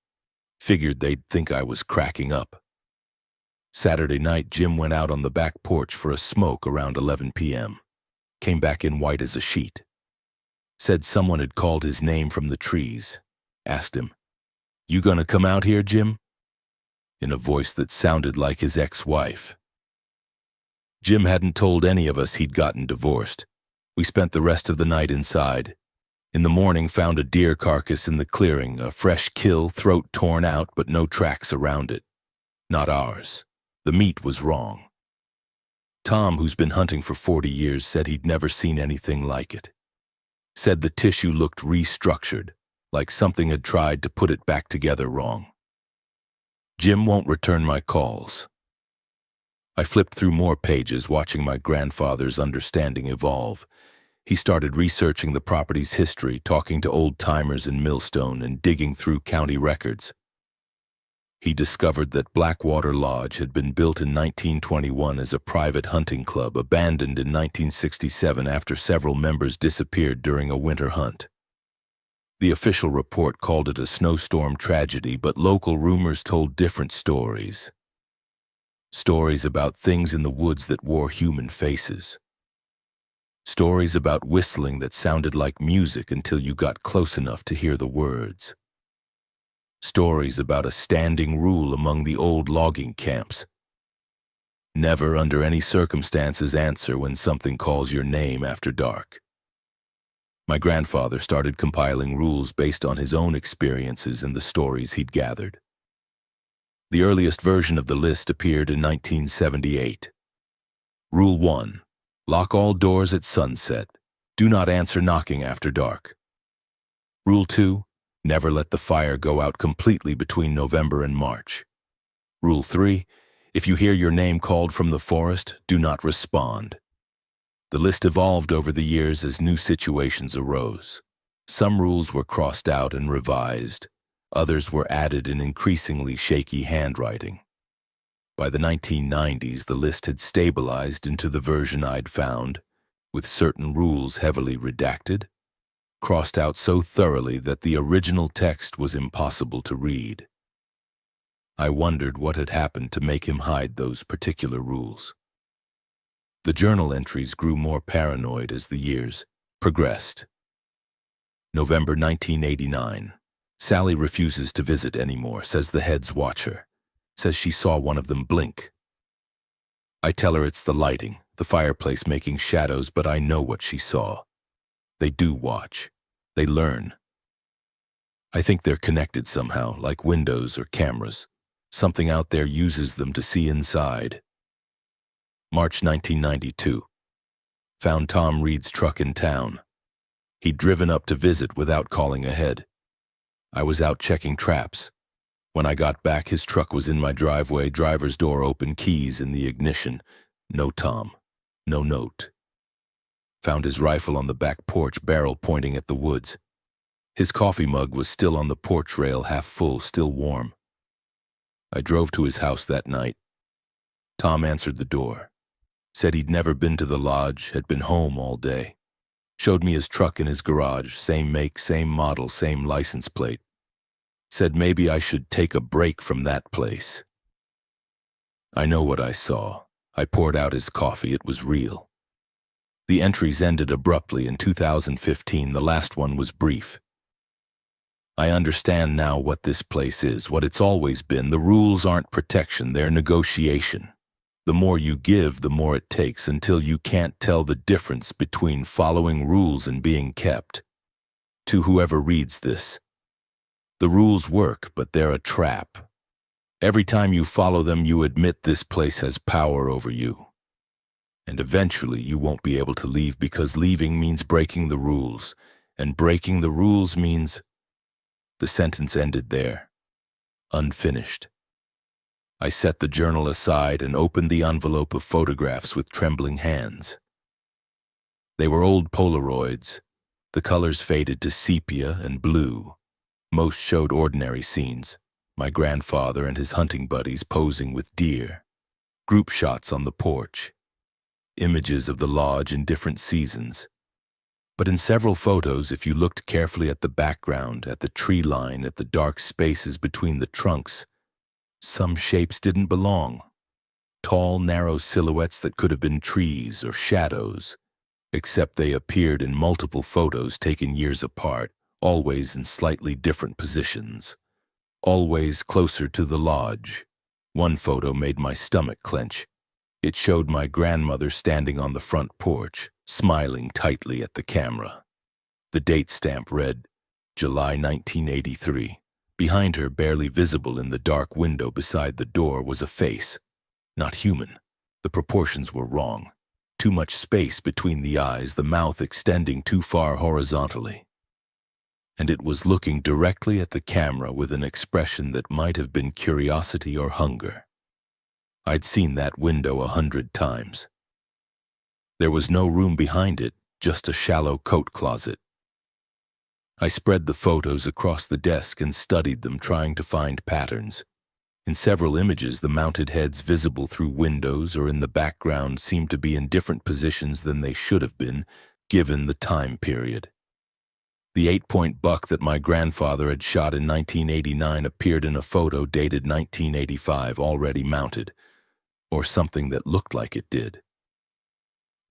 Figured they'd think I was cracking up. Saturday night, Jim went out on the back porch for a smoke around 11 p.m. Came back in white as a sheet. Said someone had called his name from the trees. Asked him, "You gonna come out here, Jim?" In a voice that sounded like his ex-wife. Jim hadn't told any of us he'd gotten divorced. We spent the rest of the night inside. In the morning, found a deer carcass in the clearing, a fresh kill, throat torn out, but no tracks around it. Not ours. The meat was wrong. Tom, who's been hunting for 40 years, said he'd never seen anything like it. Said the tissue looked restructured, like something had tried to put it back together wrong. Jim won't return my calls. I flipped through more pages, watching my grandfather's understanding evolve. He started researching the property's history, talking to old-timers in Millstone and digging through county records. He discovered that Blackwater Lodge had been built in 1921 as a private hunting club, abandoned in 1967 after several members disappeared during a winter hunt. The official report called it a snowstorm tragedy, but local rumors told different stories. Stories about things in the woods that wore human faces. Stories about whistling that sounded like music until you got close enough to hear the words. Stories about a standing rule among the old logging camps. Never under any circumstances answer when something calls your name after dark. My grandfather started compiling rules based on his own experiences and the stories he'd gathered. The earliest version of the list appeared in 1978. Rule 1. Lock all doors at sunset. Do not answer knocking after dark. Rule 2. Never let the fire go out completely between November and March. Rule 3. If you hear your name called from the forest, do not respond. The list evolved over the years as new situations arose. Some rules were crossed out and revised. Others were added in increasingly shaky handwriting. By the 1990s, the list had stabilized into the version I'd found, with certain rules heavily redacted, crossed out so thoroughly that the original text was impossible to read. I wondered what had happened to make him hide those particular rules. The journal entries grew more paranoid as the years progressed. November 1989. Sally refuses to visit anymore, says the head's watcher. Says she saw one of them blink. I tell her it's the lighting, the fireplace making shadows, but I know what she saw. They do watch. They learn. I think they're connected somehow, like windows or cameras. Something out there uses them to see inside. March 1992. Found Tom Reed's truck in town. He'd driven up to visit without calling ahead. I was out checking traps. When I got back, his truck was in my driveway, driver's door open, keys in the ignition. No Tom. No note. Found his rifle on the back porch, barrel pointing at the woods. His coffee mug was still on the porch rail, half full, still warm. I drove to his house that night. Tom answered the door. Said he'd never been to the lodge, had been home all day. Showed me his truck in his garage, same make, same model, same license plate. Said maybe I should take a break from that place. I know what I saw. I poured out his coffee. It was real. The entries ended abruptly in 2015. The last one was brief. I understand now what this place is, what it's always been. The rules aren't protection, they're negotiation. The more you give, the more it takes, until you can't tell the difference between following rules and being kept. To whoever reads this, the rules work, but they're a trap. Every time you follow them, you admit this place has power over you. And eventually you won't be able to leave, because leaving means breaking the rules, and breaking the rules means... The sentence ended there, unfinished. I set the journal aside and opened the envelope of photographs with trembling hands. They were old Polaroids. The colors faded to sepia and blue. Most showed ordinary scenes, my grandfather and his hunting buddies posing with deer, group shots on the porch, images of the lodge in different seasons. But in several photos, if you looked carefully at the background, at the tree line, at the dark spaces between the trunks, some shapes didn't belong. Tall, narrow silhouettes that could have been trees or shadows, except they appeared in multiple photos taken years apart, always in slightly different positions, always closer to the lodge. One photo made my stomach clench. It showed my grandmother standing on the front porch, smiling tightly at the camera. The date stamp read, July 1983. Behind her, barely visible in the dark window beside the door, was a face. Not human. The proportions were wrong. Too much space between the eyes, the mouth extending too far horizontally. And it was looking directly at the camera with an expression that might have been curiosity or hunger. I'd seen that window 100 times. There was no room behind it, just a shallow coat closet. I spread the photos across the desk and studied them, trying to find patterns. In several images, the mounted heads visible through windows or in the background seemed to be in different positions than they should have been, given the time period. The 8-point buck that my grandfather had shot in 1989 appeared in a photo dated 1985, already mounted, or something that looked like it did.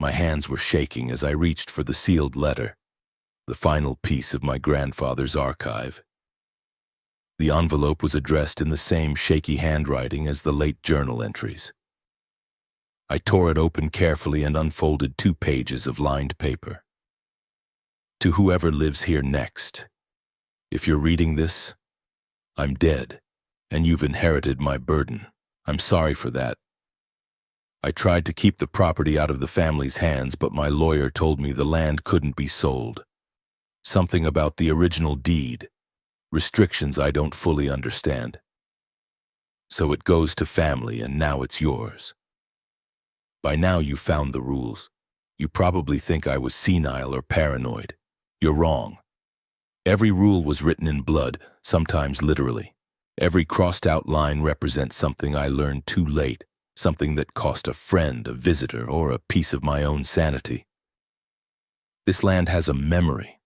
My hands were shaking as I reached for the sealed letter, the final piece of my grandfather's archive. The envelope was addressed in the same shaky handwriting as the late journal entries. I tore it open carefully and unfolded 2 pages of lined paper. To whoever lives here next, if you're reading this, I'm dead, and you've inherited my burden. I'm sorry for that. I tried to keep the property out of the family's hands, but my lawyer told me the land couldn't be sold. Something about the original deed, restrictions I don't fully understand. So it goes to family, and now it's yours. By now you found the rules. You probably think I was senile or paranoid. You're wrong. Every rule was written in blood, sometimes literally. Every crossed-out line represents something I learned too late, something that cost a friend, a visitor, or a piece of my own sanity. This land has a memory.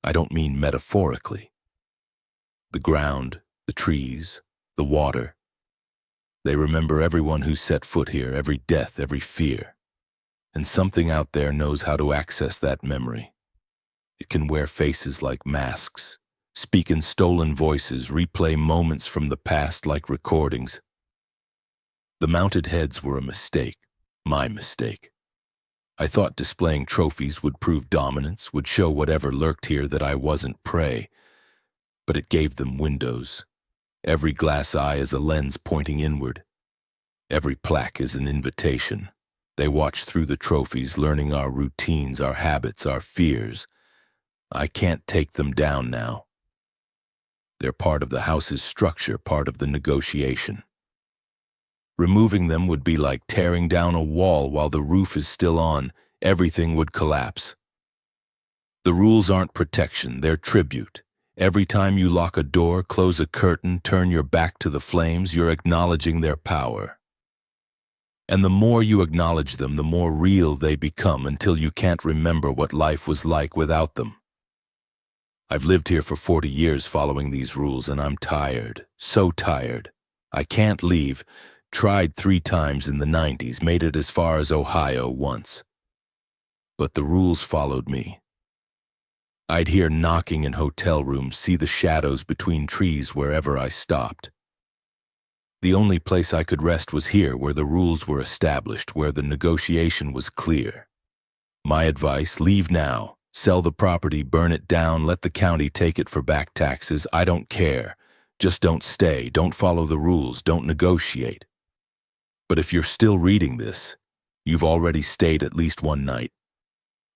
I don't mean metaphorically. The ground, the trees, the water. They remember everyone who set foot here, every death, every fear. And something out there knows how to access that memory. It can wear faces like masks, speak in stolen voices, replay moments from the past like recordings. The mounted heads were a mistake, my mistake. I thought displaying trophies would prove dominance, would show whatever lurked here that I wasn't prey. But it gave them windows. Every glass eye is a lens pointing inward. Every plaque is an invitation. They watch through the trophies, learning our routines, our habits, our fears. I can't take them down now. They're part of the house's structure, part of the negotiation. Removing them would be like tearing down a wall while the roof is still on. Everything would collapse. The rules aren't protection, they're tribute. Every time you lock a door, close a curtain, turn your back to the flames, you're acknowledging their power. And the more you acknowledge them, the more real they become, until you can't remember what life was like without them. I've lived here for 40 years following these rules, and I'm tired, so tired. I can't leave. Tried 3 times in the 90s, made it as far as Ohio once. But the rules followed me. I'd hear knocking in hotel rooms, see the shadows between trees wherever I stopped. The only place I could rest was here, where the rules were established, where the negotiation was clear. My advice: leave now. Sell the property, burn it down, let the county take it for back taxes. I don't care. Just don't stay, don't follow the rules, don't negotiate. But if you're still reading this, you've already stayed at least one night.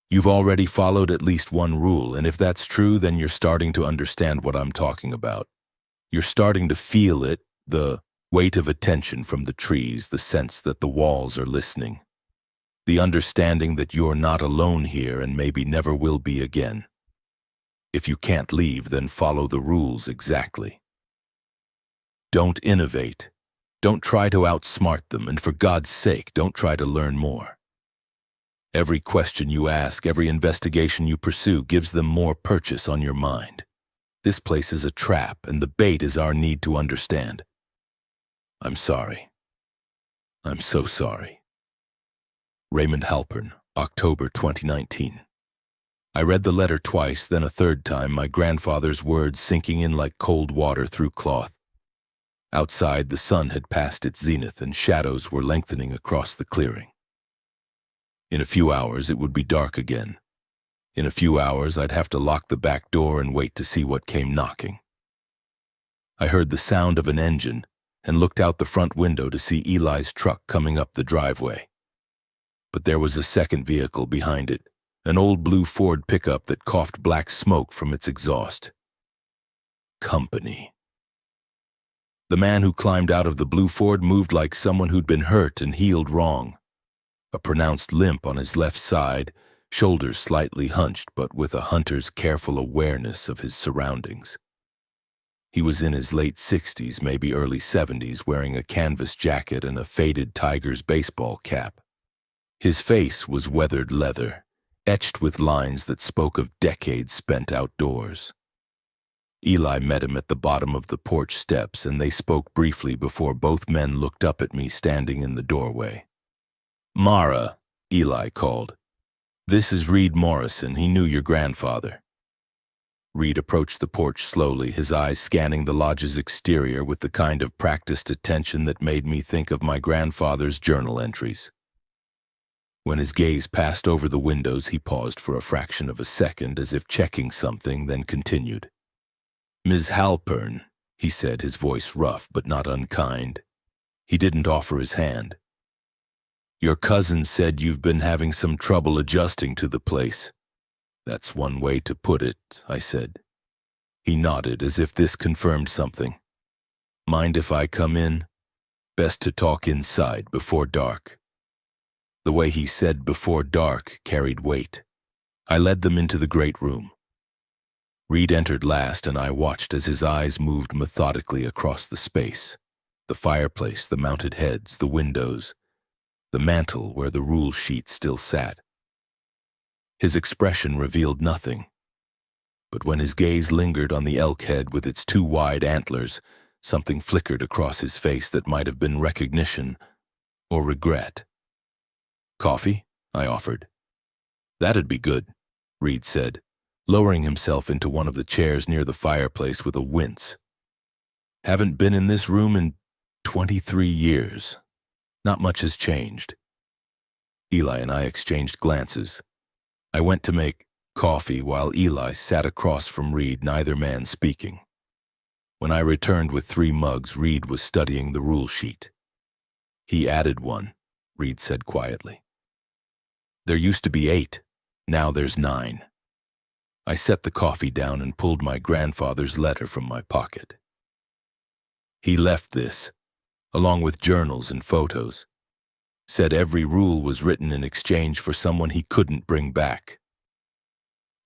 You've already followed at least one rule, and if that's true, then you're starting to understand what I'm talking about. You're starting to feel it, the weight of attention from the trees, the sense that the walls are listening. The understanding that you're not alone here and maybe never will be again. If you can't leave, then follow the rules exactly. Don't innovate. Don't try to outsmart them, and for God's sake, don't try to learn more. Every question you ask, every investigation you pursue gives them more purchase on your mind. This place is a trap, and the bait is our need to understand. I'm sorry. I'm so sorry. Raymond Halpern, October 2019. I read the letter twice, then a third time, my grandfather's words sinking in like cold water through cloth. Outside, the sun had passed its zenith and shadows were lengthening across the clearing. In a few hours, it would be dark again. In a few hours, I'd have to lock the back door and wait to see what came knocking. I heard the sound of an engine and looked out the front window to see Eli's truck coming up the driveway. But there was a second vehicle behind it, an old blue Ford pickup that coughed black smoke from its exhaust. Company. The man who climbed out of the blue Ford moved like someone who'd been hurt and healed wrong. A pronounced limp on his left side, shoulders slightly hunched but with a hunter's careful awareness of his surroundings. He was in his late 60s, maybe early 70s, wearing a canvas jacket and a faded Tigers baseball cap. His face was weathered leather, etched with lines that spoke of decades spent outdoors. Eli met him at the bottom of the porch steps, and they spoke briefly before both men looked up at me standing in the doorway. "Mara," Eli called. "This is Reed Morrison. He knew your grandfather." Reed approached the porch slowly, his eyes scanning the lodge's exterior with the kind of practiced attention that made me think of my grandfather's journal entries. When his gaze passed over the windows, he paused for a fraction of a second, as if checking something, then continued. "Ms. Halpern," he said, his voice rough but not unkind. He didn't offer his hand. "Your cousin said you've been having some trouble adjusting to the place." "That's one way to put it," I said. He nodded, as if this confirmed something. "Mind if I come in? Best to talk inside before dark." The way he said "before dark" carried weight. I led them into the great room. Reed entered last, and I watched as his eyes moved methodically across the space. The fireplace, the mounted heads, the windows, the mantel where the rule sheet still sat. His expression revealed nothing. But when his gaze lingered on the elk head with its two wide antlers, something flickered across his face that might have been recognition or regret. "Coffee?" I offered. "That'd be good," Reed said, lowering himself into one of the chairs near the fireplace with a wince. "Haven't been in this room in 23 years. Not much has changed." Eli and I exchanged glances. I went to make coffee while Eli sat across from Reed, neither man speaking. When I returned with 3 mugs, Reed was studying the rule sheet. "He added one," Reed said quietly. "There used to be 8. Now there's 9. I set the coffee down and pulled my grandfather's letter from my pocket. He left this, along with journals and photos. Said every rule was written in exchange for someone he couldn't bring back.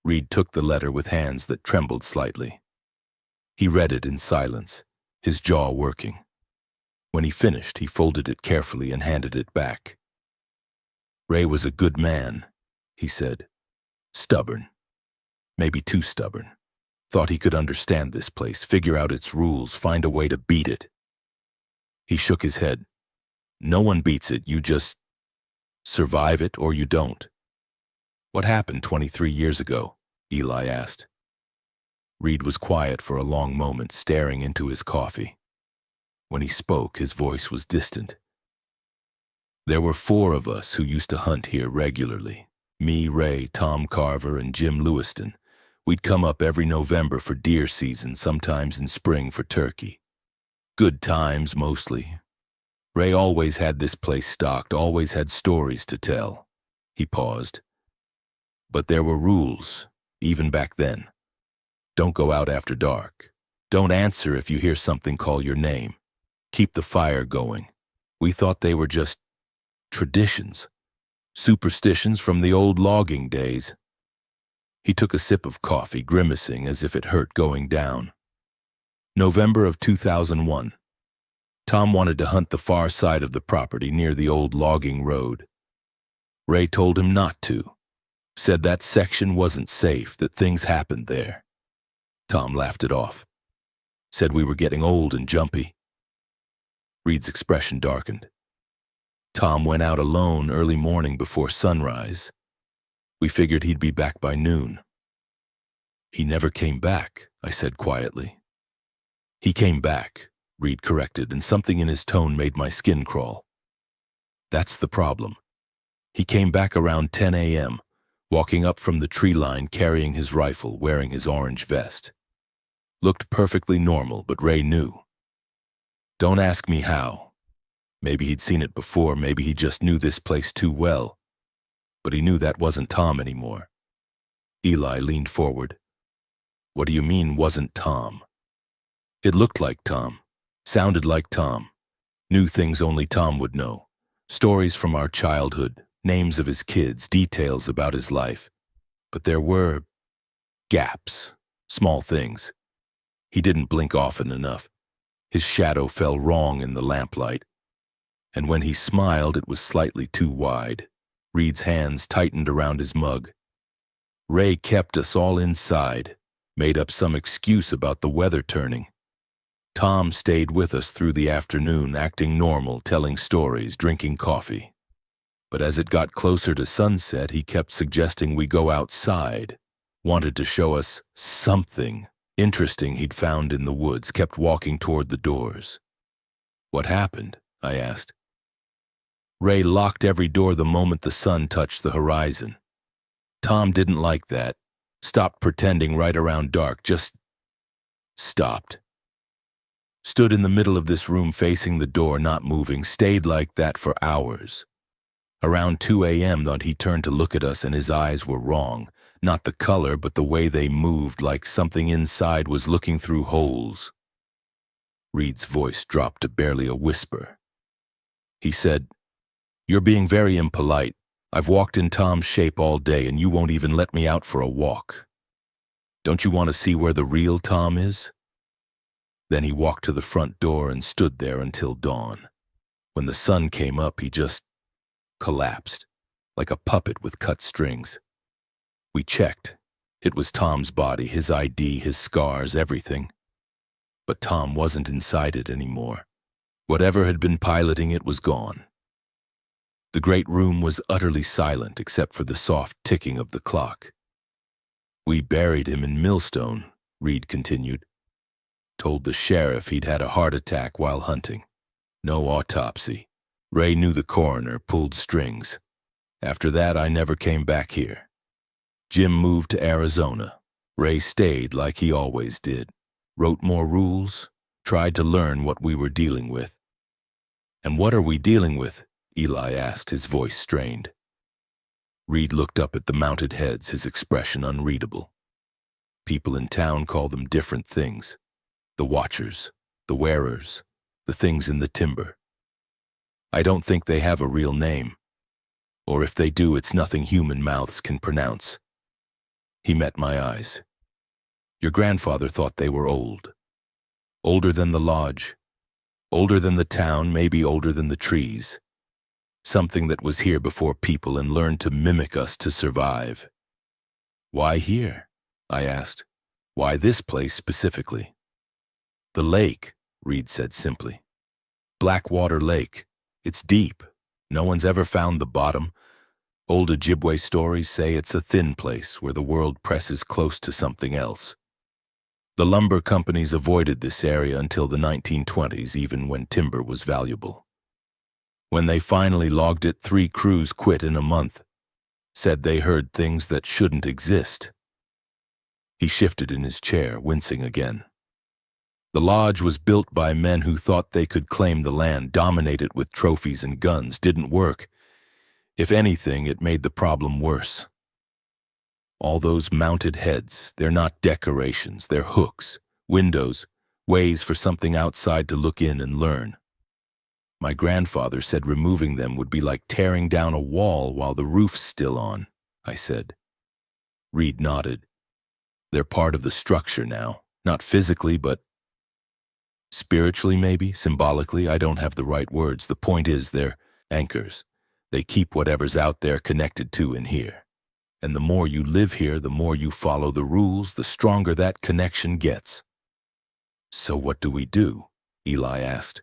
Reed took the letter with hands that trembled slightly. He read it in silence, his jaw working. When he finished, he folded it carefully and handed it back. "Ray was a good man," he said. "Stubborn. Maybe too stubborn. Thought he could understand this place, figure out its rules, find a way to beat it." He shook his head. "No one beats it, you just survive it or you don't. What happened 23 years ago? Eli asked. Reed was quiet for a long moment, staring into his coffee. When he spoke, his voice was distant. There were 4 of us who used to hunt here regularly. Me, Ray, Tom Carver, and Jim Lewiston. We'd come up every November for deer season, sometimes in spring for turkey. Good times, mostly. Ray always had this place stocked, always had stories to tell. He paused. But there were rules, even back then. Don't go out after dark. Don't answer if you hear something call your name. Keep the fire going. We thought they were just traditions. Superstitions from the old logging days. He took a sip of coffee, grimacing as if it hurt going down. November of 2001. Tom wanted to hunt the far side of the property near the old logging road. Ray told him not to. Said that section wasn't safe, that things happened there. Tom laughed it off. Said we were getting old and jumpy. Reed's expression darkened. Tom went out alone early morning before sunrise. We figured he'd be back by noon. He never came back, I said quietly. He came back, Reed corrected, and something in his tone made my skin crawl. That's the problem. He came back around 10 a.m., walking up from the tree line carrying his rifle, wearing his orange vest. Looked perfectly normal, but Ray knew. Don't ask me how. Maybe he'd seen it before, maybe he just knew this place too well. But he knew that wasn't Tom anymore. Eli leaned forward. What do you mean, wasn't Tom? It looked like Tom, sounded like Tom, knew things only Tom would know. Stories from our childhood, names of his kids, details about his life. But there were gaps, small things. He didn't blink often enough. His shadow fell wrong in the lamplight. And when he smiled, it was slightly too wide. Reed's hands tightened around his mug. Ray kept us all inside, made up some excuse about the weather turning. Tom stayed with us through the afternoon, acting normal, telling stories, drinking coffee. But as it got closer to sunset, he kept suggesting we go outside, wanted to show us something interesting he'd found in the woods, kept walking toward the doors. What happened? I asked. Ray locked every door the moment the sun touched the horizon. Tom didn't like that. Stopped pretending right around dark, just stopped. Stood in the middle of this room facing the door, not moving, stayed like that for hours. Around 2 a.m. he turned to look at us and his eyes were wrong. Not the color, but the way they moved, like something inside was looking through holes. Reed's voice dropped to barely a whisper. He said, "You're being very impolite. I've walked in Tom's shape all day and you won't even let me out for a walk. Don't you want to see where the real Tom is?" Then he walked to the front door and stood there until dawn. When the sun came up, he just collapsed, like a puppet with cut strings. We checked. It was Tom's body, his ID, his scars, everything. But Tom wasn't inside it anymore. Whatever had been piloting it was gone. The great room was utterly silent except for the soft ticking of the clock. "We buried him in Millstone," Reed continued. "Told the sheriff he'd had a heart attack while hunting. No autopsy. Ray knew the coroner, pulled strings. After that, I never came back here. Jim moved to Arizona. Ray stayed like he always did. Wrote more rules, tried to learn what we were dealing with." "And what are we dealing with?" Eli asked, his voice strained. Reed looked up at the mounted heads, his expression unreadable. "People in town call them different things. The watchers, the wearers, the things in the timber. I don't think they have a real name. Or if they do, it's nothing human mouths can pronounce." He met my eyes. "Your grandfather thought they were old. Older than the lodge. Older than the town, maybe older than the trees. Something that was here before people and learned to mimic us to survive." "Why here?" I asked. "Why this place specifically?" "The lake," Reed said simply. "Blackwater Lake. It's deep. No one's ever found the bottom. Old Ojibwe stories say it's a thin place where the world presses close to something else. The lumber companies avoided this area until the 1920s, even when timber was valuable. When they finally logged it, 3 crews quit in a month, said they heard things that shouldn't exist. He shifted in his chair, wincing again. The lodge was built by men who thought they could claim the land, dominate it with trophies and guns. Didn't work. If anything, it made the problem worse. All those mounted heads, they're not decorations, they're hooks, windows, ways for something outside to look in and learn. My grandfather said removing them would be like tearing down a wall while the roof's still on, I said. Reed nodded. They're part of the structure now, not physically, but spiritually maybe, symbolically. I don't have the right words. The point is they're anchors. They keep whatever's out there connected to in here. And the more you live here, the more you follow the rules, the stronger that connection gets. So what do we do? Eli asked.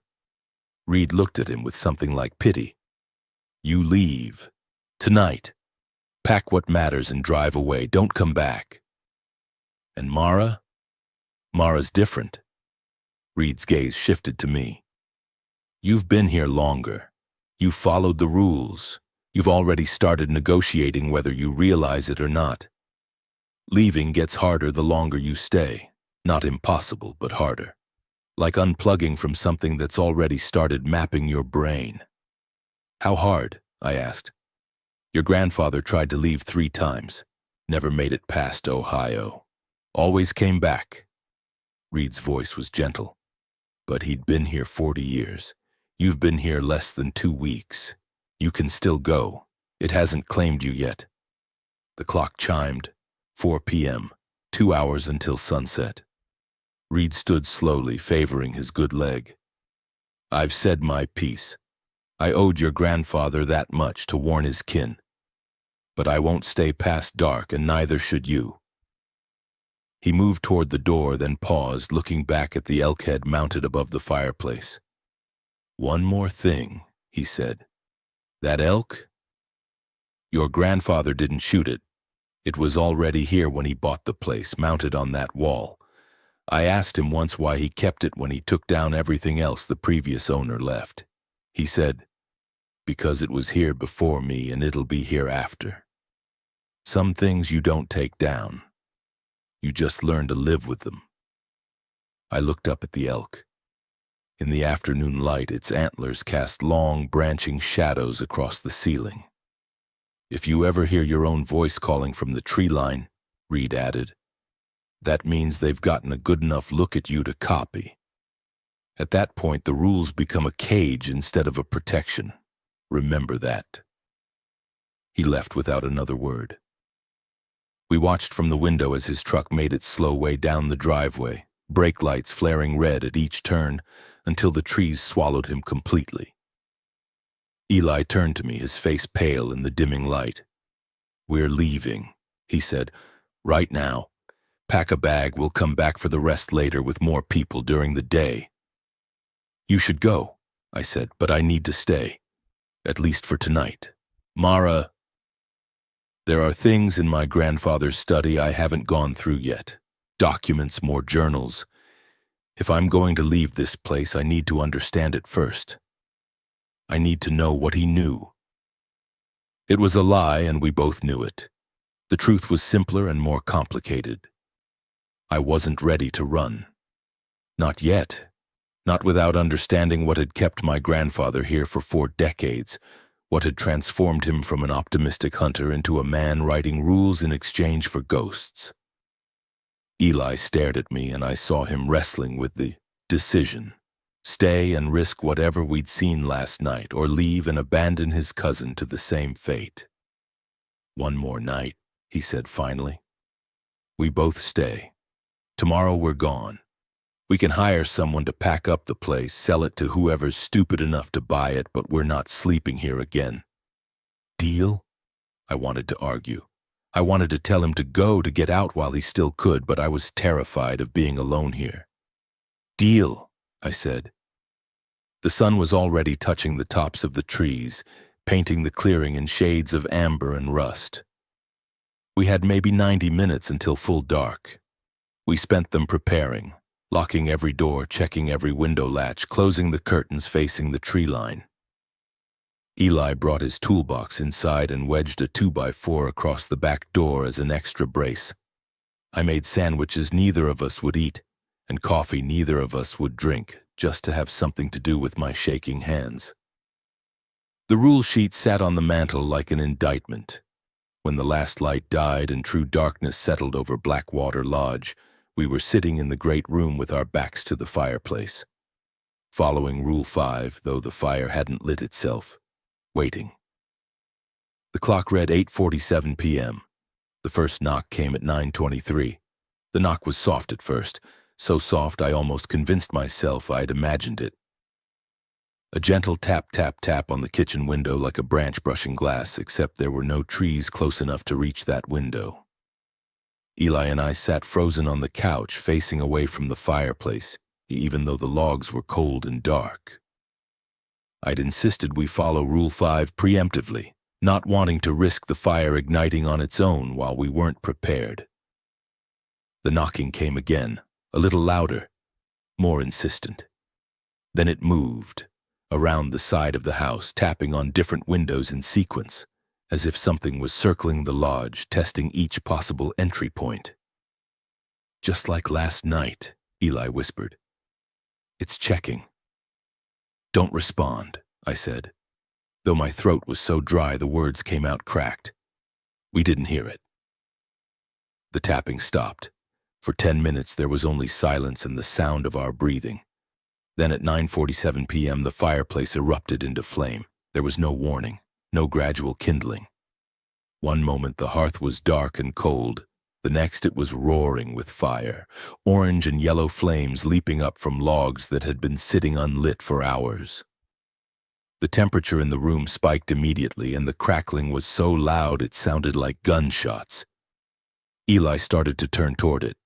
Reed looked at him with something like pity. You leave. Tonight. Pack what matters and drive away. Don't come back. And Mara? Mara's different. Reed's gaze shifted to me. You've been here longer. You've followed the rules. You've already started negotiating whether you realize it or not. Leaving gets harder the longer you stay. Not impossible, but harder. Like unplugging from something that's already started mapping your brain. How hard? I asked. Your grandfather tried to leave 3 times. Never made it past Ohio. Always came back. Reed's voice was gentle. But he'd been here 40 years. You've been here less than 2 weeks. You can still go. It hasn't claimed you yet. The clock chimed. 4 p.m. 2 hours until sunset. Reed stood slowly, favoring his good leg. I've said my piece. I owed your grandfather that much to warn his kin. But I won't stay past dark, and neither should you. He moved toward the door, then paused, looking back at the elk head mounted above the fireplace. One more thing, he said. That elk? Your grandfather didn't shoot it. It was already here when he bought the place, mounted on that wall. I asked him once why he kept it when he took down everything else the previous owner left. He said, because it was here before me and it'll be here after. Some things you don't take down. You just learn to live with them. I looked up at the elk. In the afternoon light, its antlers cast long, branching shadows across the ceiling. If you ever hear your own voice calling from the tree line, Reed added, that means they've gotten a good enough look at you to copy. At that point, the rules become a cage instead of a protection. Remember that. He left without another word. We watched from the window as his truck made its slow way down the driveway, brake lights flaring red at each turn until the trees swallowed him completely. Eli turned to me, his face pale in the dimming light. We're leaving, he said. Right now. Pack a bag, we'll come back for the rest later with more people during the day. You should go, I said, but I need to stay. At least for tonight. Mara, there are things in my grandfather's study I haven't gone through yet. Documents, more journals. If I'm going to leave this place, I need to understand it first. I need to know what he knew. It was a lie, and we both knew it. The truth was simpler and more complicated. I wasn't ready to run. Not yet. Not without understanding what had kept my grandfather here for 4 decades, what had transformed him from an optimistic hunter into a man writing rules in exchange for ghosts. Eli stared at me, and I saw him wrestling with the decision. Stay and risk whatever we'd seen last night, or leave and abandon his cousin to the same fate. One more night, he said finally. We both stay. Tomorrow we're gone. We can hire someone to pack up the place, sell it to whoever's stupid enough to buy it, but we're not sleeping here again. Deal? I wanted to argue. I wanted to tell him to go, to get out while he still could, but I was terrified of being alone here. Deal, I said. The sun was already touching the tops of the trees, painting the clearing in shades of amber and rust. We had maybe 90 minutes until full dark. We spent them preparing, locking every door, checking every window latch, closing the curtains facing the tree line. Eli brought his toolbox inside and wedged a 2x4 across the back door as an extra brace. I made sandwiches neither of us would eat, and coffee neither of us would drink, just to have something to do with my shaking hands. The rule sheet sat on the mantel like an indictment. When the last light died and true darkness settled over Blackwater Lodge, we were sitting in the great room with our backs to the fireplace. Following Rule 5, though the fire hadn't lit itself. Waiting. The clock read 8:47 p.m. The first knock came at 9:23. The knock was soft at first, so soft I almost convinced myself I'd imagined it. A gentle tap, tap, tap on the kitchen window like a branch brushing glass, except there were no trees close enough to reach that window. Eli and I sat frozen on the couch, facing away from the fireplace, even though the logs were cold and dark. I'd insisted we follow Rule 5 preemptively, not wanting to risk the fire igniting on its own while we weren't prepared. The knocking came again, a little louder, more insistent. Then it moved, around the side of the house, tapping on different windows in sequence, as if something was circling the lodge, testing each possible entry point. "Just like last night," Eli whispered. "It's checking." "Don't respond," I said. Though my throat was so dry the words came out cracked. We didn't hear it. The tapping stopped. For 10 minutes there was only silence and the sound of our breathing. Then at 9:47 p.m. the fireplace erupted into flame. There was no warning, no gradual kindling. One moment the hearth was dark and cold. The next it was roaring with fire, orange and yellow flames leaping up from logs that had been sitting unlit for hours. The temperature in the room spiked immediately, and the crackling was so loud it sounded like gunshots. Eli started to turn toward it.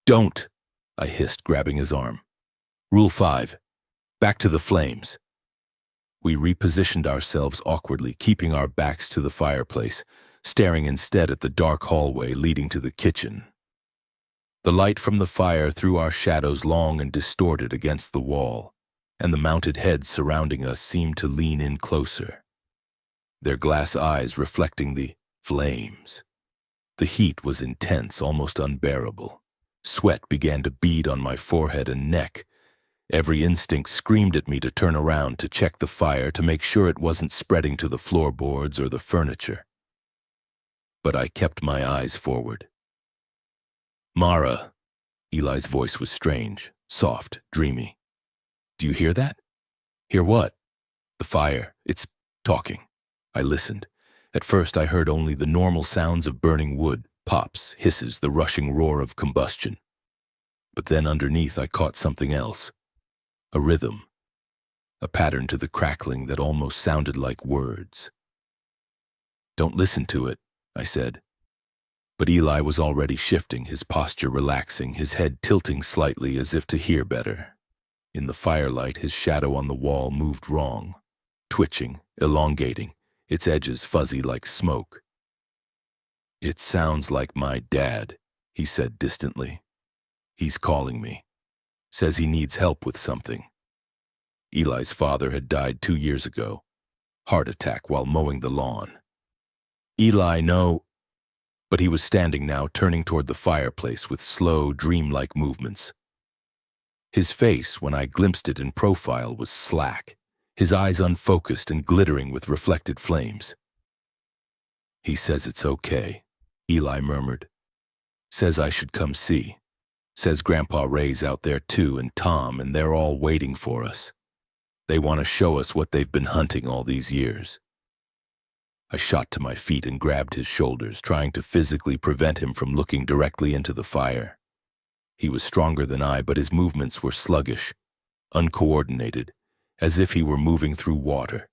"Don't!" I hissed, grabbing his arm. "Rule 5. Back to the flames." We repositioned ourselves awkwardly, keeping our backs to the fireplace, staring instead at the dark hallway leading to the kitchen. The light from the fire threw our shadows long and distorted against the wall, and the mounted heads surrounding us seemed to lean in closer, their glass eyes reflecting the flames. The heat was intense, almost unbearable. Sweat began to bead on my forehead and neck. Every instinct screamed at me to turn around to check the fire, to make sure it wasn't spreading to the floorboards or the furniture. But I kept my eyes forward. "Mara," Eli's voice was strange, soft, dreamy. "Do you hear that?" "Hear what?" "The fire. It's talking." I listened. At first I heard only the normal sounds of burning wood, pops, hisses, the rushing roar of combustion. But then underneath I caught something else. A rhythm. A pattern to the crackling that almost sounded like words. "Don't listen to it," I said. But Eli was already shifting, his posture relaxing, his head tilting slightly as if to hear better. In the firelight, his shadow on the wall moved wrong, twitching, elongating, its edges fuzzy like smoke. "It sounds like my dad," he said distantly. "He's calling me. Says he needs help with something." Eli's father had died 2 years ago. Heart attack while mowing the lawn. "Eli, no." But he was standing now, turning toward the fireplace with slow, dreamlike movements. His face, when I glimpsed it in profile, was slack, his eyes unfocused and glittering with reflected flames. "He says it's okay," Eli murmured. "Says I should come see. Says Grandpa Ray's out there too, and Tom, and they're all waiting for us. They want to show us what they've been hunting all these years." I shot to my feet and grabbed his shoulders, trying to physically prevent him from looking directly into the fire. He was stronger than I, but his movements were sluggish, uncoordinated, as if he were moving through water.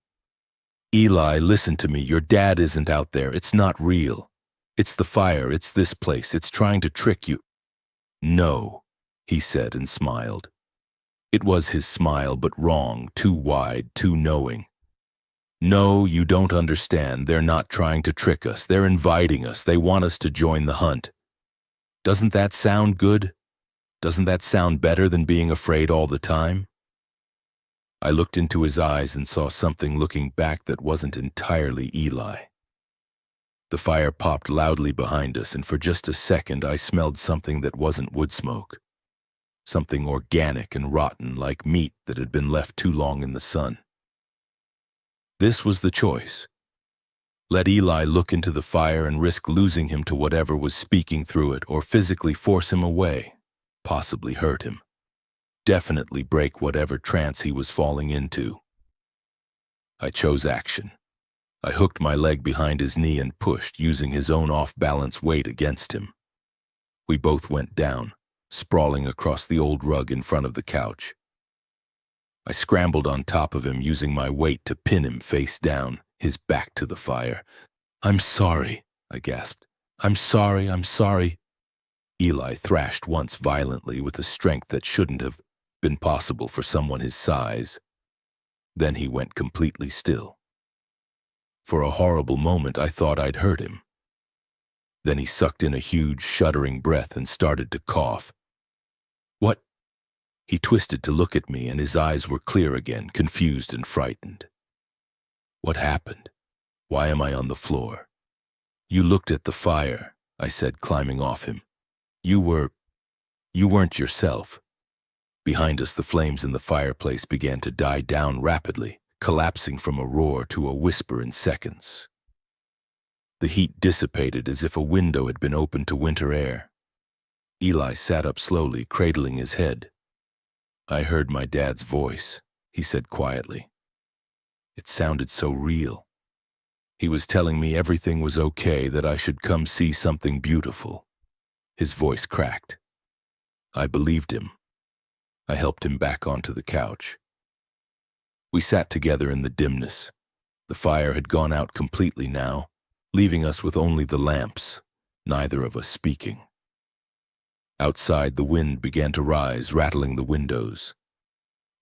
"Eli, listen to me. Your dad isn't out there. It's not real. It's the fire. It's this place. It's trying to trick you." "No," he said and smiled. It was his smile, but wrong, too wide, too knowing. No, you don't understand. They're not trying to trick us. They're inviting us. They want us to join the hunt. Doesn't that sound good? Doesn't that sound better than being afraid all the time? I looked into his eyes and saw something looking back that wasn't entirely Eli. The fire popped loudly behind us, and for just a second I smelled something that wasn't wood smoke. Something organic and rotten, like meat that had been left too long in the sun. This was the choice. Let Eli look into the fire and risk losing him to whatever was speaking through it, or physically force him away, possibly hurt him. Definitely break whatever trance he was falling into. I chose action. I hooked my leg behind his knee and pushed, using his own off-balance weight against him. We both went down, sprawling across the old rug in front of the couch. I scrambled on top of him, using my weight to pin him face down, his back to the fire. "I'm sorry," I gasped. I'm sorry." Eli thrashed once violently with a strength that shouldn't have been possible for someone his size. Then he went completely still. For a horrible moment, I thought I'd hurt him. Then he sucked in a huge, shuddering breath and started to cough. "What?" He twisted to look at me, and his eyes were clear again, confused and frightened. "What happened? Why am I on the floor?" "You looked at the fire," I said, climbing off him. You weren't yourself." Behind us, the flames in the fireplace began to die down rapidly, collapsing from a roar to a whisper in seconds. The heat dissipated as if a window had been opened to winter air. Eli sat up slowly, cradling his head. "I heard my dad's voice," he said quietly. It sounded so real. He was telling me everything was okay, that I should come see something beautiful. His voice cracked. I believed him. I helped him back onto the couch. We sat together in the dimness. The fire had gone out completely now, leaving us with only the lamps, neither of us speaking. Outside, the wind began to rise, rattling the windows.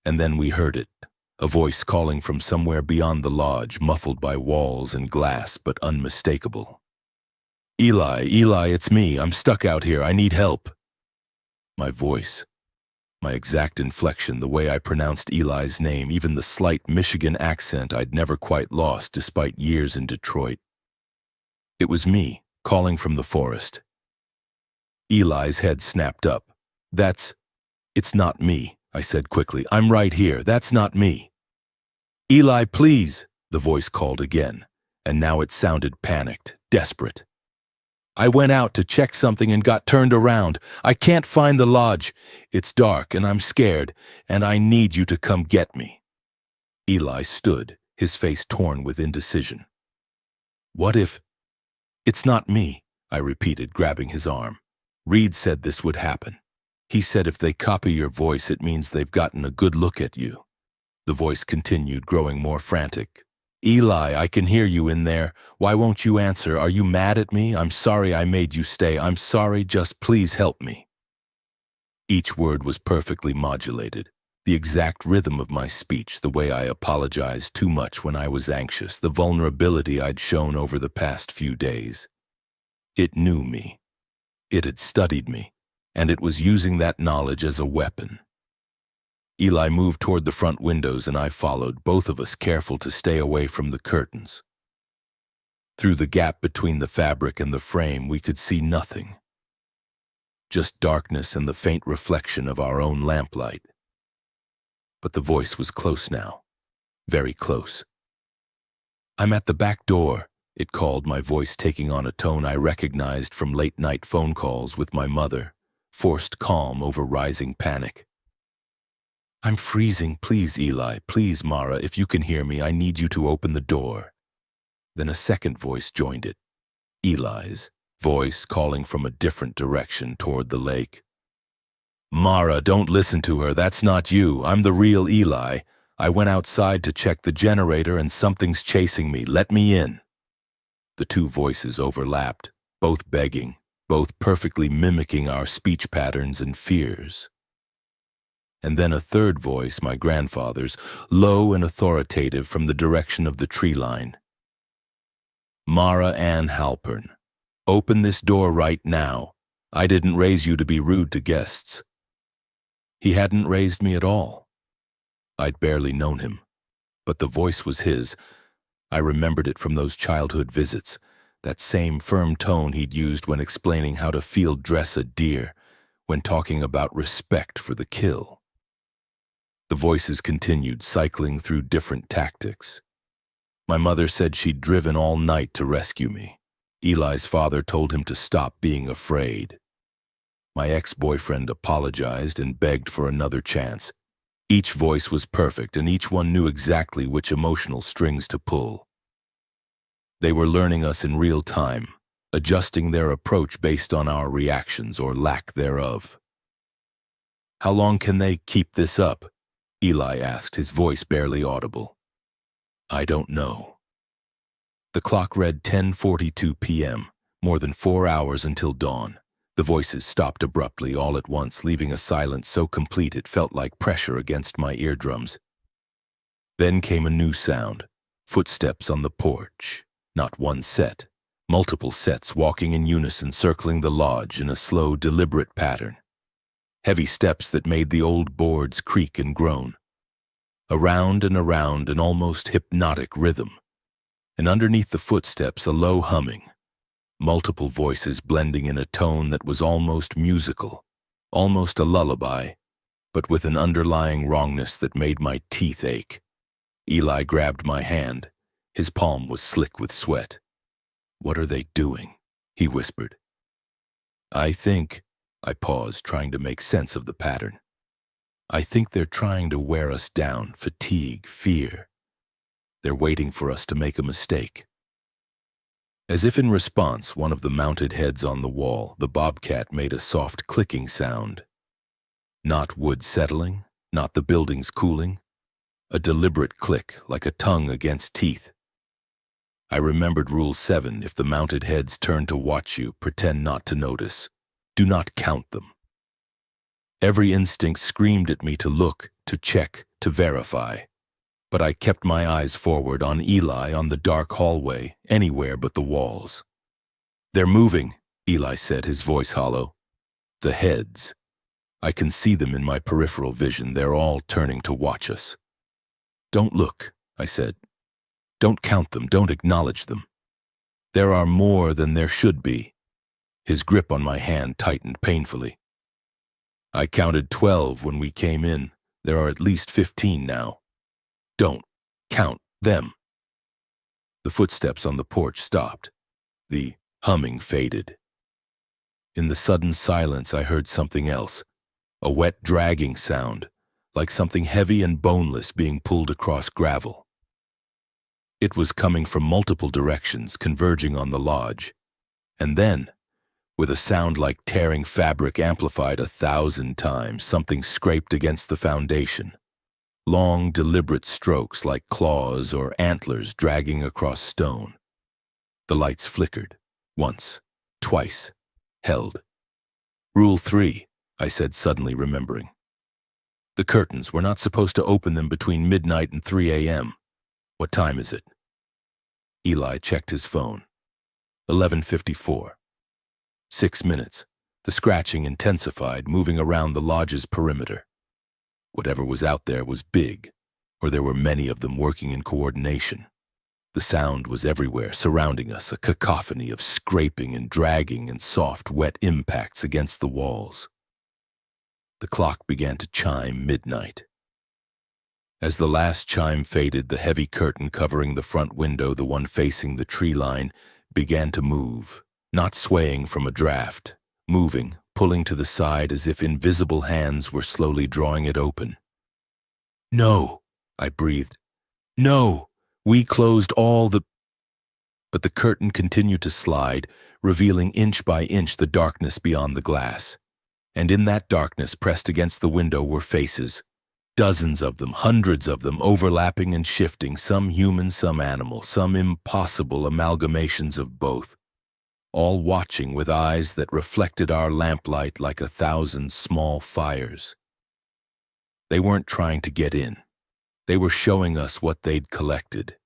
And then we heard it, a voice calling from somewhere beyond the lodge, muffled by walls and glass, but unmistakable. Eli, it's me. I'm stuck out here. I need help." My voice, my exact inflection, the way I pronounced Eli's name, even the slight Michigan accent I'd never quite lost despite years in Detroit. It was me, calling from the forest. Eli's head snapped up. It's not me," I said quickly. "I'm right here. That's not me." "Eli, please," the voice called again, and now it sounded panicked, desperate. "I went out to check something and got turned around. I can't find the lodge. It's dark and I'm scared, and I need you to come get me." Eli stood, his face torn with indecision. "What if—" "It's not me," I repeated, grabbing his arm. "Reed said this would happen. He said if they copy your voice, it means they've gotten a good look at you." The voice continued, growing more frantic. "Eli, I can hear you in there. Why won't you answer? Are you mad at me? I'm sorry I made you stay. I'm sorry, just please help me." Each word was perfectly modulated, the exact rhythm of my speech, the way I apologized too much when I was anxious, the vulnerability I'd shown over the past few days. It knew me. It had studied me, and it was using that knowledge as a weapon. Eli moved toward the front windows, and I followed, both of us careful to stay away from the curtains. Through the gap between the fabric and the frame, we could see nothing. Just darkness and the faint reflection of our own lamplight. But the voice was close now, very close. "I'm at the back door," it called, my voice taking on a tone I recognized from late-night phone calls with my mother, forced calm over rising panic. "I'm freezing. Please, Eli. Please, Mara, if you can hear me, I need you to open the door." Then a second voice joined it. Eli's voice, calling from a different direction toward the lake. "Mara, don't listen to her. That's not you. I'm the real Eli. I went outside to check the generator and something's chasing me. Let me in." The two voices overlapped, both begging, both perfectly mimicking our speech patterns and fears. And then a third voice, my grandfather's, low and authoritative from the direction of the tree line. "Mara Ann Halpern, open this door right now. I didn't raise you to be rude to guests." He hadn't raised me at all. I'd barely known him, but the voice was his. I remembered it from those childhood visits, that same firm tone he'd used when explaining how to field dress a deer, when talking about respect for the kill. The voices continued, cycling through different tactics. My mother said she'd driven all night to rescue me. Eli's father told him to stop being afraid. My ex-boyfriend apologized and begged for another chance. Each voice was perfect, and each one knew exactly which emotional strings to pull. They were learning us in real time, adjusting their approach based on our reactions or lack thereof. "How long can they keep this up?" Eli asked, his voice barely audible. "I don't know." The clock read 10:42 p.m., more than 4 hours until dawn. The voices stopped abruptly all at once, leaving a silence so complete it felt like pressure against my eardrums. Then came a new sound, footsteps on the porch. Not one set, multiple sets walking in unison, circling the lodge in a slow, deliberate pattern. Heavy steps that made the old boards creak and groan. Around and around, an almost hypnotic rhythm. And underneath the footsteps, a low humming. Multiple voices blending in a tone that was almost musical, almost a lullaby, but with an underlying wrongness that made my teeth ache. Eli grabbed my hand. His palm was slick with sweat. "What are they doing?" he whispered. I paused, trying to make sense of the pattern. "I think they're trying to wear us down, fatigue, fear. They're waiting for us to make a mistake." As if in response, one of the mounted heads on the wall, the bobcat, made a soft clicking sound. Not wood settling, not the buildings cooling. A deliberate click, like a tongue against teeth. I remembered Rule 7, if the mounted heads turn to watch you, pretend not to notice. Do not count them. Every instinct screamed at me to look, to check, to verify. But I kept my eyes forward on Eli, on the dark hallway, anywhere but the walls. "They're moving," Eli said, his voice hollow. "The heads. I can see them in my peripheral vision. They're all turning to watch us." "Don't look," I said. "Don't count them, don't acknowledge them. There are more than there should be." His grip on my hand tightened painfully. "I counted 12 when we came in. There are at least 15 now. Don't count them." The footsteps on the porch stopped. The humming faded. In the sudden silence, I heard something else, a wet dragging sound, like something heavy and boneless being pulled across gravel. It was coming from multiple directions, converging on the lodge. And then, with a sound like tearing fabric amplified 1,000 times, something scraped against the foundation. Long, deliberate strokes like claws or antlers dragging across stone. The lights flickered, once, twice, held. "Rule 3, I said, suddenly remembering. "The curtains, we're not supposed to open them between midnight and 3 a.m. What time is it?" Eli checked his phone. 11:54. 6 minutes. The scratching intensified, moving around the lodge's perimeter. Whatever was out there was big, or there were many of them working in coordination. The sound was everywhere, surrounding us, a cacophony of scraping and dragging and soft, wet impacts against the walls. The clock began to chime midnight. As the last chime faded, the heavy curtain covering the front window, the one facing the tree line, began to move, not swaying from a draft, moving, pulling to the side as if invisible hands were slowly drawing it open. "No," I breathed. "No, we closed all the—" But the curtain continued to slide, revealing inch by inch the darkness beyond the glass. And in that darkness, pressed against the window, were faces. Dozens of them, hundreds of them, overlapping and shifting, some human, some animal, some impossible amalgamations of both. All watching with eyes that reflected our lamplight like 1,000 small fires. They weren't trying to get in. They were showing us what they'd collected,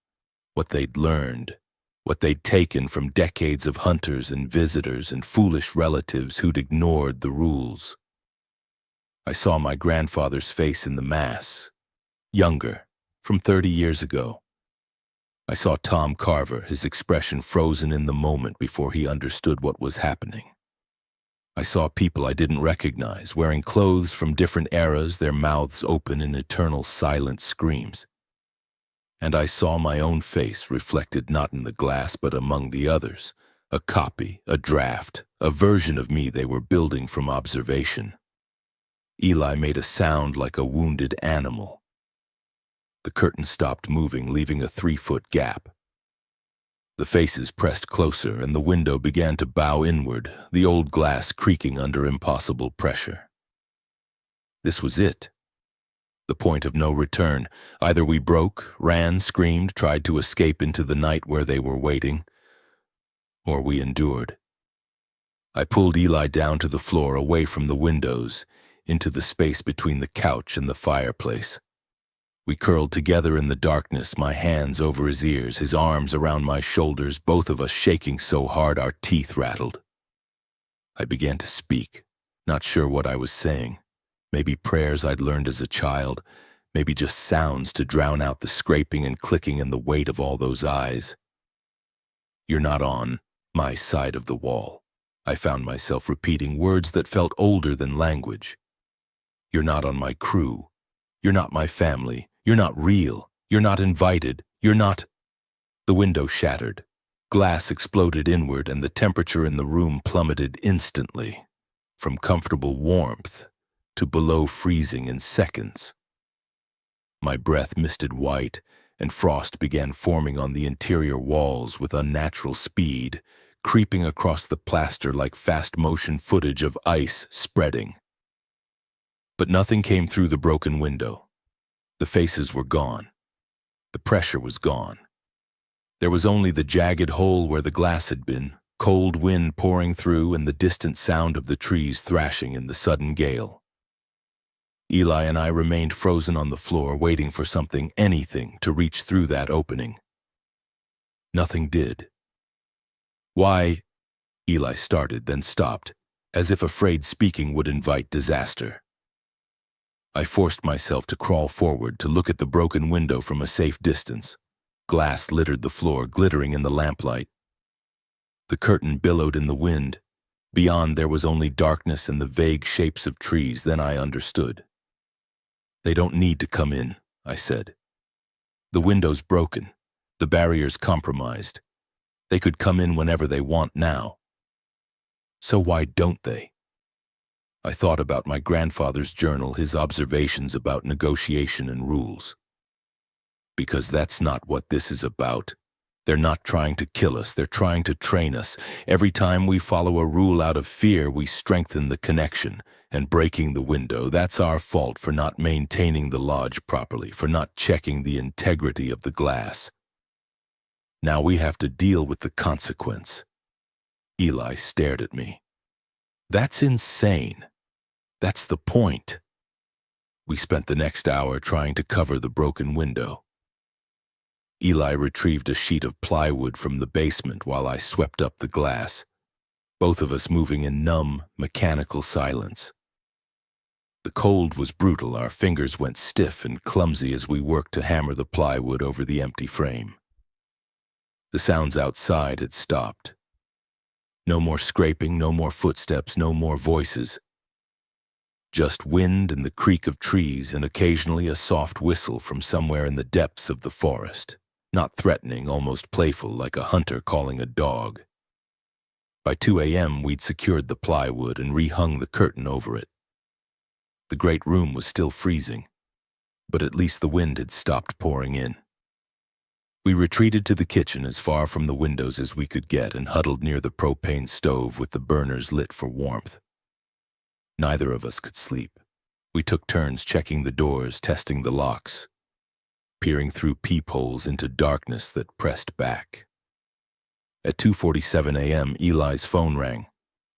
what they'd learned, what they'd taken from decades of hunters and visitors and foolish relatives who'd ignored the rules. I saw my grandfather's face in the mass, younger, from 30 years ago. I saw Tom Carver, his expression frozen in the moment before he understood what was happening. I saw people I didn't recognize, wearing clothes from different eras, their mouths open in eternal silent screams. And I saw my own face reflected not in the glass but among the others, a copy, a draft, a version of me they were building from observation. Eli made a sound like a wounded animal. The curtain stopped moving, leaving a 3-foot gap. The faces pressed closer, and the window began to bow inward, the old glass creaking under impossible pressure. This was it. The point of no return. Either we broke, ran, screamed, tried to escape into the night where they were waiting, or we endured. I pulled Eli down to the floor, away from the windows, into the space between the couch and the fireplace. We curled together in the darkness, my hands over his ears, his arms around my shoulders, both of us shaking so hard our teeth rattled. I began to speak, not sure what I was saying. Maybe prayers I'd learned as a child, maybe just sounds to drown out the scraping and clicking and the weight of all those eyes. You're not on my side of the wall. I found myself repeating words that felt older than language. You're not on my crew. You're not my family. You're not real. You're not invited. You're not... The window shattered. Glass exploded inward, and the temperature in the room plummeted instantly, from comfortable warmth to below freezing in seconds. My breath misted white, and frost began forming on the interior walls with unnatural speed, creeping across the plaster like fast-motion footage of ice spreading. But nothing came through the broken window. The faces were gone. The pressure was gone. There was only the jagged hole where the glass had been, cold wind pouring through and the distant sound of the trees thrashing in the sudden gale. Eli and I remained frozen on the floor, waiting for something, anything, to reach through that opening. Nothing did. Why? Eli started, then stopped, as if afraid speaking would invite disaster. I forced myself to crawl forward to look at the broken window from a safe distance. Glass littered the floor, glittering in the lamplight. The curtain billowed in the wind. Beyond there was only darkness and the vague shapes of trees. Then I understood. They don't need to come in, I said. The window's broken. The barrier's compromised. They could come in whenever they want now. So why don't they? I thought about my grandfather's journal, his observations about negotiation and rules. Because that's not what this is about. They're not trying to kill us, they're trying to train us. Every time we follow a rule out of fear, we strengthen the connection. And breaking the window, that's our fault for not maintaining the lodge properly, for not checking the integrity of the glass. Now we have to deal with the consequence. Eli stared at me. That's insane. That's the point. We spent the next hour trying to cover the broken window. Eli retrieved a sheet of plywood from the basement while I swept up the glass, both of us moving in numb, mechanical silence. The cold was brutal. Our fingers went stiff and clumsy as we worked to hammer the plywood over the empty frame. The sounds outside had stopped. No more scraping, no more footsteps, no more voices. Just wind and the creak of trees and occasionally a soft whistle from somewhere in the depths of the forest. Not threatening, almost playful, like a hunter calling a dog. By 2 a.m., we'd secured the plywood and rehung the curtain over it. The great room was still freezing, but at least the wind had stopped pouring in. We retreated to the kitchen as far from the windows as we could get and huddled near the propane stove with the burners lit for warmth. Neither of us could sleep. We took turns checking the doors, testing the locks, peering through peepholes into darkness that pressed back. At 2:47 a.m., Eli's phone rang.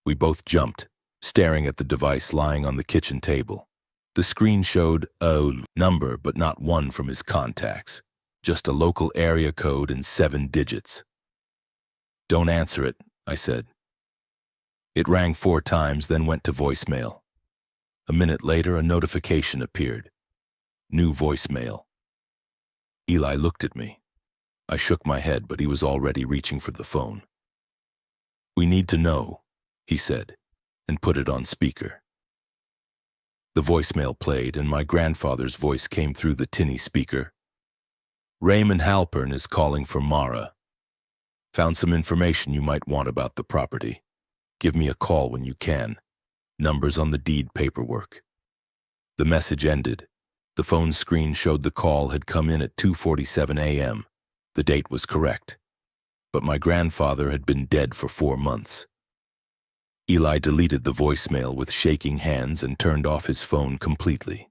We both jumped, staring at the device lying on the kitchen table. The screen showed a number, but not one from his contacts. Just a local area code and 7 digits. "Don't answer it," I said. It rang 4 times, then went to voicemail. A minute later, a notification appeared. New voicemail. Eli looked at me. I shook my head, but he was already reaching for the phone. "We need to know," he said, and put it on speaker. The voicemail played, and my grandfather's voice came through the tinny speaker. "Raymond Halpern is calling for Mara. Found some information you might want about the property. Give me a call when you can. Numbers on the deed paperwork." The message ended. The phone screen showed the call had come in at 2:47 a.m. The date was correct. But my grandfather had been dead for 4 months. Eli deleted the voicemail with shaking hands and turned off his phone completely.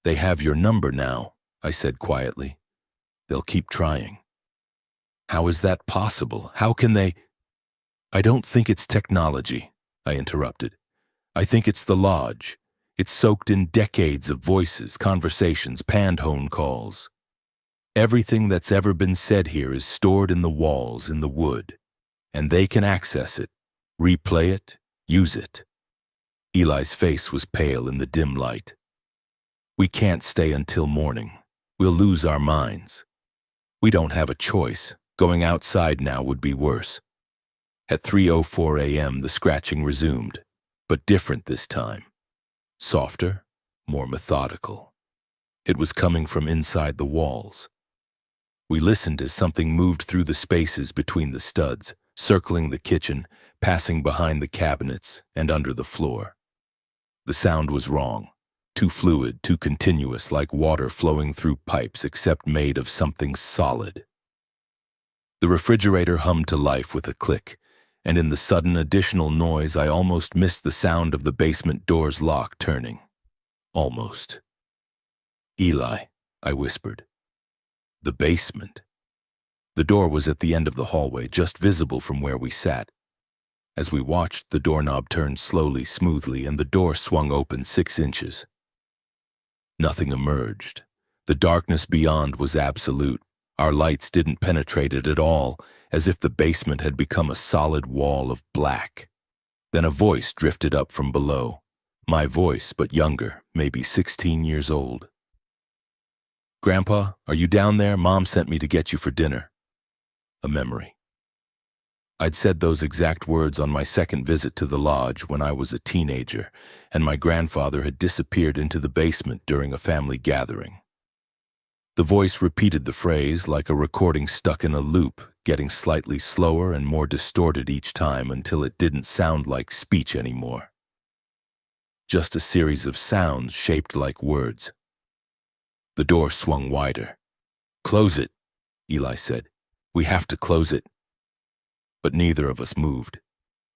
"They have your number now," I said quietly. "They'll keep trying." "How is that possible? How can they—" "I don't think it's technology," I interrupted. "I think it's the lodge. It's soaked in decades of voices, conversations, Pandhone calls. Everything that's ever been said here is stored in the walls, in the wood, and they can access it, replay it, use it." Eli's face was pale in the dim light. "We can't stay until morning. We'll lose our minds. We don't have a choice. Going outside now would be worse." At 3:04 a.m. the scratching resumed, but different this time. Softer, more methodical. It was coming from inside the walls. We listened as something moved through the spaces between the studs, circling the kitchen, passing behind the cabinets, and under the floor. The sound was wrong. Too fluid, too continuous, like water flowing through pipes, except made of something solid. The refrigerator hummed to life with a click, and in the sudden additional noise I almost missed the sound of the basement door's lock turning. Almost. "Eli," I whispered. "The basement." The door was at the end of the hallway, just visible from where we sat. As we watched, the doorknob turned slowly, smoothly, and the door swung open 6 inches. Nothing emerged. The darkness beyond was absolute. Our lights didn't penetrate it at all, as if the basement had become a solid wall of black. Then a voice drifted up from below. My voice, but younger, maybe 16 years old. "Grandpa, are you down there? Mom sent me to get you for dinner." A memory. I'd said those exact words on my second visit to the lodge when I was a teenager, and my grandfather had disappeared into the basement during a family gathering. The voice repeated the phrase like a recording stuck in a loop, getting slightly slower and more distorted each time until it didn't sound like speech anymore. Just a series of sounds shaped like words. The door swung wider. "Close it," Eli said. "We have to close it." But neither of us moved.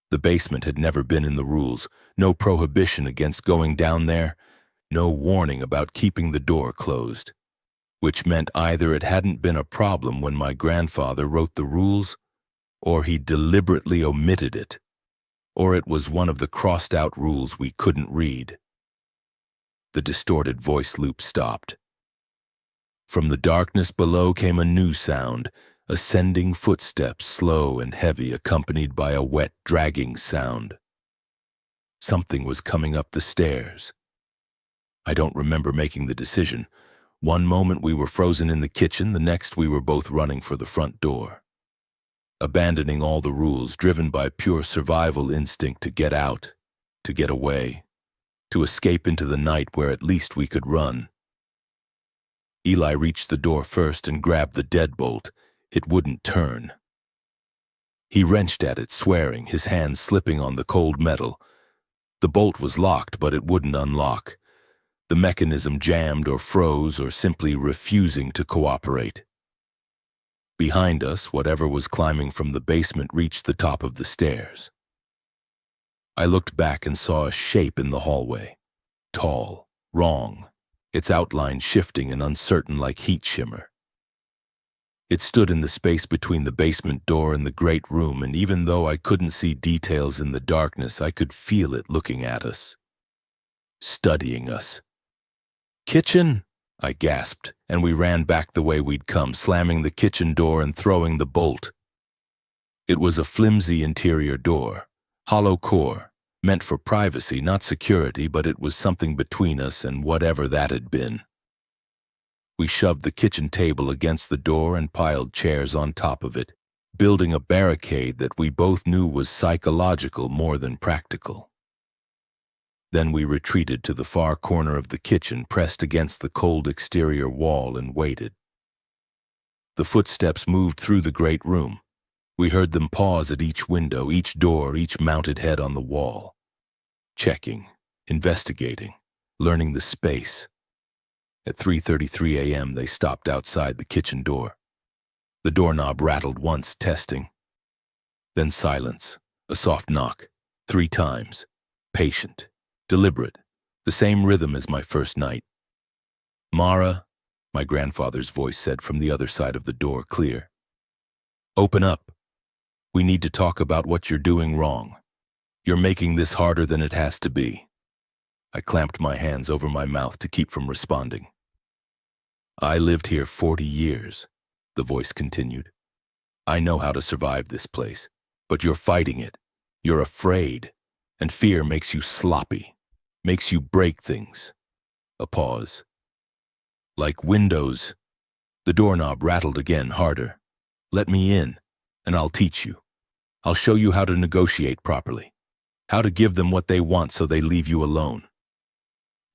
The basement had never been in the rules, no prohibition against going down there, no warning about keeping the door closed. Which meant either it hadn't been a problem when my grandfather wrote the rules, or he deliberately omitted it, or it was one of the crossed-out rules we couldn't read. The distorted voice loop stopped. From the darkness below came a new sound, ascending footsteps, slow and heavy, accompanied by a wet, dragging sound. Something was coming up the stairs. I don't remember making the decision. One moment we were frozen in the kitchen, the next we were both running for the front door. Abandoning all the rules, driven by pure survival instinct to get out, to get away, to escape into the night where at least we could run. Eli reached the door first and grabbed the deadbolt. It wouldn't turn. He wrenched at it, swearing, his hands slipping on the cold metal. The bolt was locked, but it wouldn't unlock. The mechanism jammed or froze or simply refusing to cooperate. Behind us, whatever was climbing from the basement reached the top of the stairs. I looked back and saw a shape in the hallway. Tall, wrong, its outline shifting and uncertain like heat shimmer. It stood in the space between the basement door and the great room, and even though I couldn't see details in the darkness, I could feel it looking at us. studying us. "Kitchen!" I gasped, and we ran back the way we'd come, slamming the kitchen door and throwing the bolt. It was a flimsy interior door, hollow core, meant for privacy, not security, but it was something between us and whatever that had been. We shoved the kitchen table against the door and piled chairs on top of it, building a barricade that we both knew was psychological more than practical. Then we retreated to the far corner of the kitchen, pressed against the cold exterior wall, and waited. The footsteps moved through the great room. We heard them pause at each window, each door, each mounted head on the wall. Checking, investigating, learning the space. At 3:33 a.m., they stopped outside the kitchen door. The doorknob rattled once, testing. Then silence, a soft knock, 3 times, patient, deliberate, the same rhythm as my first night. "Mara," my grandfather's voice said from the other side of the door, clear. "Open up. We need to talk about what you're doing wrong. You're making this harder than it has to be." I clamped my hands over my mouth to keep from responding. "I lived here 40 years, the voice continued. "I know how to survive this place, but you're fighting it. You're afraid, and fear makes you sloppy, makes you break things." A pause. "Like windows." The doorknob rattled again, harder. "Let me in, and I'll teach you. I'll show you how to negotiate properly, how to give them what they want so they leave you alone."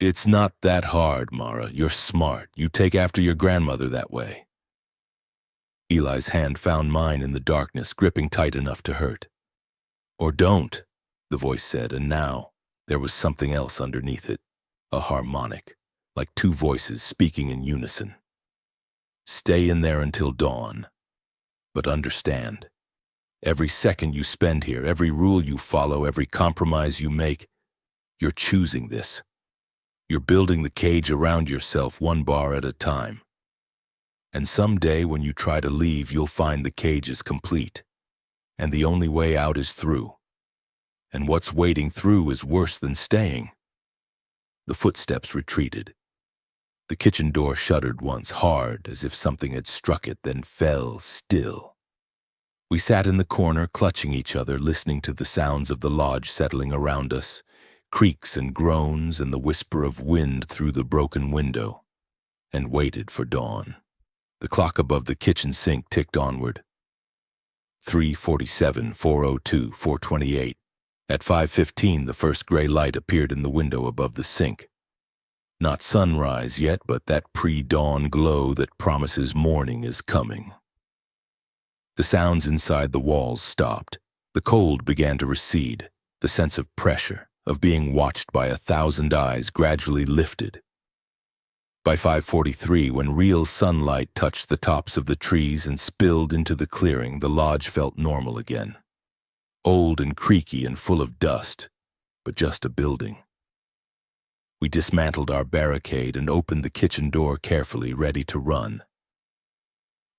"It's not that hard, Mara. You're smart. You take after your grandmother that way." Eli's hand found mine in the darkness, gripping tight enough to hurt. "Or don't," the voice said, and now there was something else underneath it, a harmonic, like 2 voices speaking in unison. "Stay in there until dawn. But understand, every second you spend here, every rule you follow, every compromise you make, you're choosing this. You're building the cage around yourself, 1 bar at a time. And someday when you try to leave, you'll find the cage is complete, and the only way out is through. And what's waiting through is worse than staying." The footsteps retreated. The kitchen door shuddered once, hard, as if something had struck it, then fell still. We sat in the corner, clutching each other, listening to the sounds of the lodge settling around us, creaks and groans and the whisper of wind through the broken window, and waited for dawn. The clock above the kitchen sink ticked onward. 3:47, 4:02, 4:28. At 5:15, the first gray light appeared in the window above the sink. Not sunrise yet, but that pre-dawn glow that promises morning is coming. The sounds inside the walls stopped. The cold began to recede. The sense of pressure, of being watched by 1,000 eyes, gradually lifted. By 5:43, when real sunlight touched the tops of the trees and spilled into the clearing, the lodge felt normal again. Old and creaky and full of dust, but just a building. We dismantled our barricade and opened the kitchen door carefully, ready to run.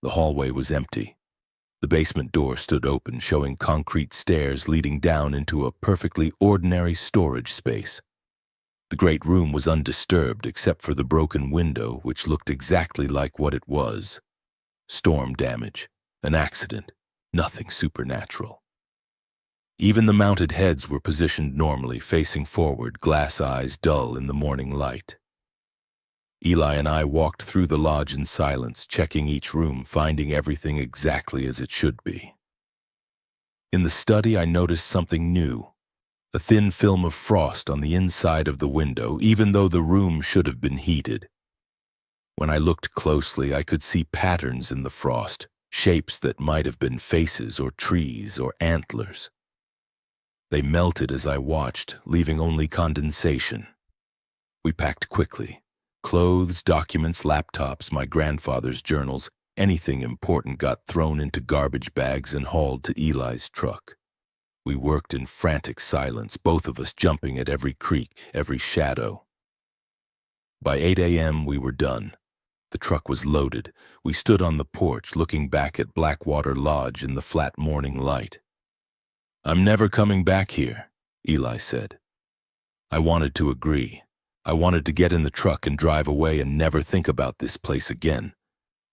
The hallway was empty. The basement door stood open, showing concrete stairs leading down into a perfectly ordinary storage space. The great room was undisturbed except for the broken window, which looked exactly like what it was. Storm damage, an accident, nothing supernatural. Even the mounted heads were positioned normally, facing forward, glass eyes dull in the morning light. Eli and I walked through the lodge in silence, checking each room, finding everything exactly as it should be. In the study, I noticed something new. A thin film of frost on the inside of the window, even though the room should have been heated. When I looked closely, I could see patterns in the frost, shapes that might have been faces or trees or antlers. They melted as I watched, leaving only condensation. We packed quickly. Clothes, documents, laptops, my grandfather's journals, anything important got thrown into garbage bags and hauled to Eli's truck. We worked in frantic silence, both of us jumping at every creak, every shadow. By 8 a.m. we were done. The truck was loaded. We stood on the porch, looking back at Blackwater Lodge in the flat morning light. "I'm never coming back here," Eli said. I wanted to agree. I wanted to get in the truck and drive away and never think about this place again,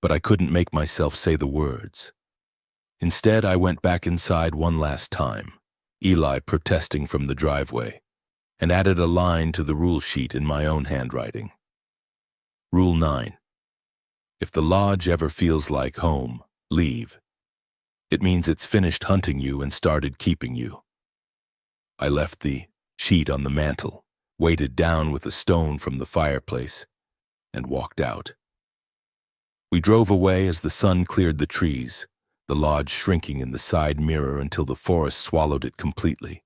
but I couldn't make myself say the words. Instead, I went back inside one last time, Eli protesting from the driveway, and added a line to the rule sheet in my own handwriting. Rule 9. If the lodge ever feels like home, leave. It means it's finished hunting you and started keeping you. I left the sheet on the mantel, weighted down with a stone from the fireplace, and walked out. We drove away as the sun cleared the trees, the lodge shrinking in the side mirror until the forest swallowed it completely.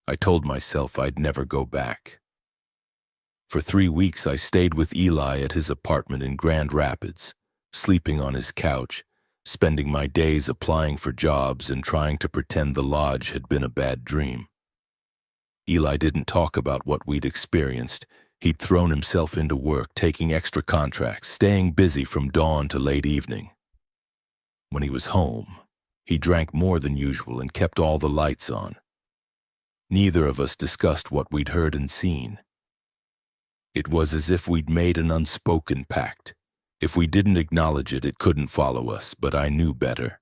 I told myself I'd never go back. For 3 weeks I stayed with Eli at his apartment in Grand Rapids, sleeping on his couch, spending my days applying for jobs and trying to pretend the lodge had been a bad dream. Eli didn't talk about what we'd experienced. He'd thrown himself into work, taking extra contracts, staying busy from dawn to late evening. When he was home, he drank more than usual and kept all the lights on. Neither of us discussed what we'd heard and seen. It was as if we'd made an unspoken pact. If we didn't acknowledge it, it couldn't follow us, but I knew better.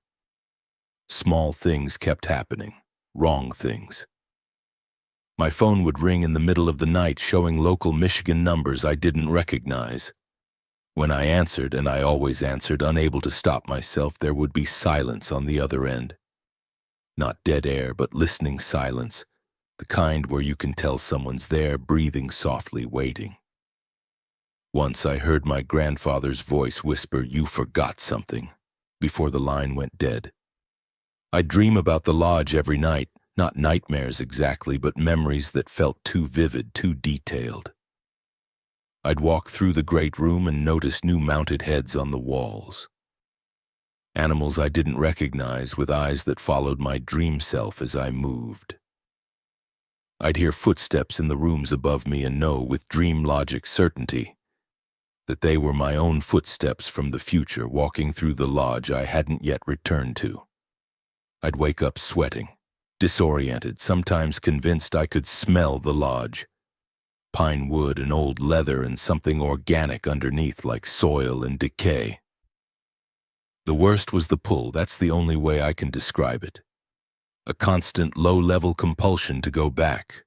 Small things kept happening, wrong things. My phone would ring in the middle of the night showing local Michigan numbers I didn't recognize. When I answered, and I always answered, unable to stop myself, there would be silence on the other end. Not dead air, but listening silence, the kind where you can tell someone's there, breathing softly, waiting. Once I heard my grandfather's voice whisper, "You forgot something," before the line went dead. I'd dream about the lodge every night, not nightmares exactly, but memories that felt too vivid, too detailed. I'd walk through the great room and notice new mounted heads on the walls. Animals I didn't recognize with eyes that followed my dream self as I moved. I'd hear footsteps in the rooms above me and know with dream logic certainty that they were my own footsteps from the future walking through the lodge I hadn't yet returned to. I'd wake up sweating, disoriented, sometimes convinced I could smell the lodge. Pine wood and old leather and something organic underneath like soil and decay. The worst was the pull, that's the only way I can describe it. A constant low-level compulsion to go back.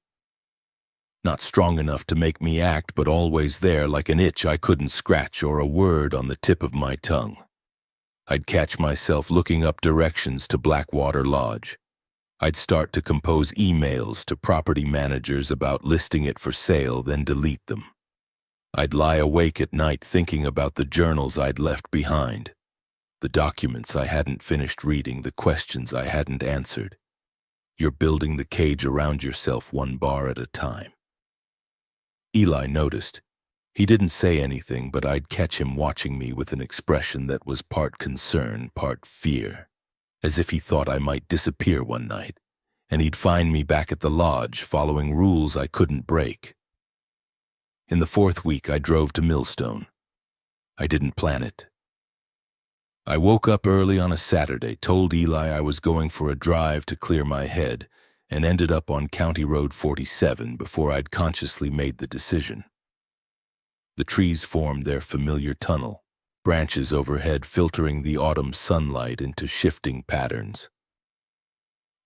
Not strong enough to make me act, but always there like an itch I couldn't scratch or a word on the tip of my tongue. I'd catch myself looking up directions to Blackwater Lodge. I'd start to compose emails to property managers about listing it for sale, then delete them. I'd lie awake at night thinking about the journals I'd left behind, the documents I hadn't finished reading, the questions I hadn't answered. You're building the cage around yourself one bar at a time. Eli noticed. He didn't say anything, but I'd catch him watching me with an expression that was part concern, part fear, as if he thought I might disappear one night, and he'd find me back at the lodge following rules I couldn't break. In the 4th week, I drove to Millstone. I didn't plan it. I woke up early on a Saturday, told Eli I was going for a drive to clear my head, and ended up on County Road 47 before I'd consciously made the decision. The trees formed their familiar tunnel, branches overhead filtering the autumn sunlight into shifting patterns.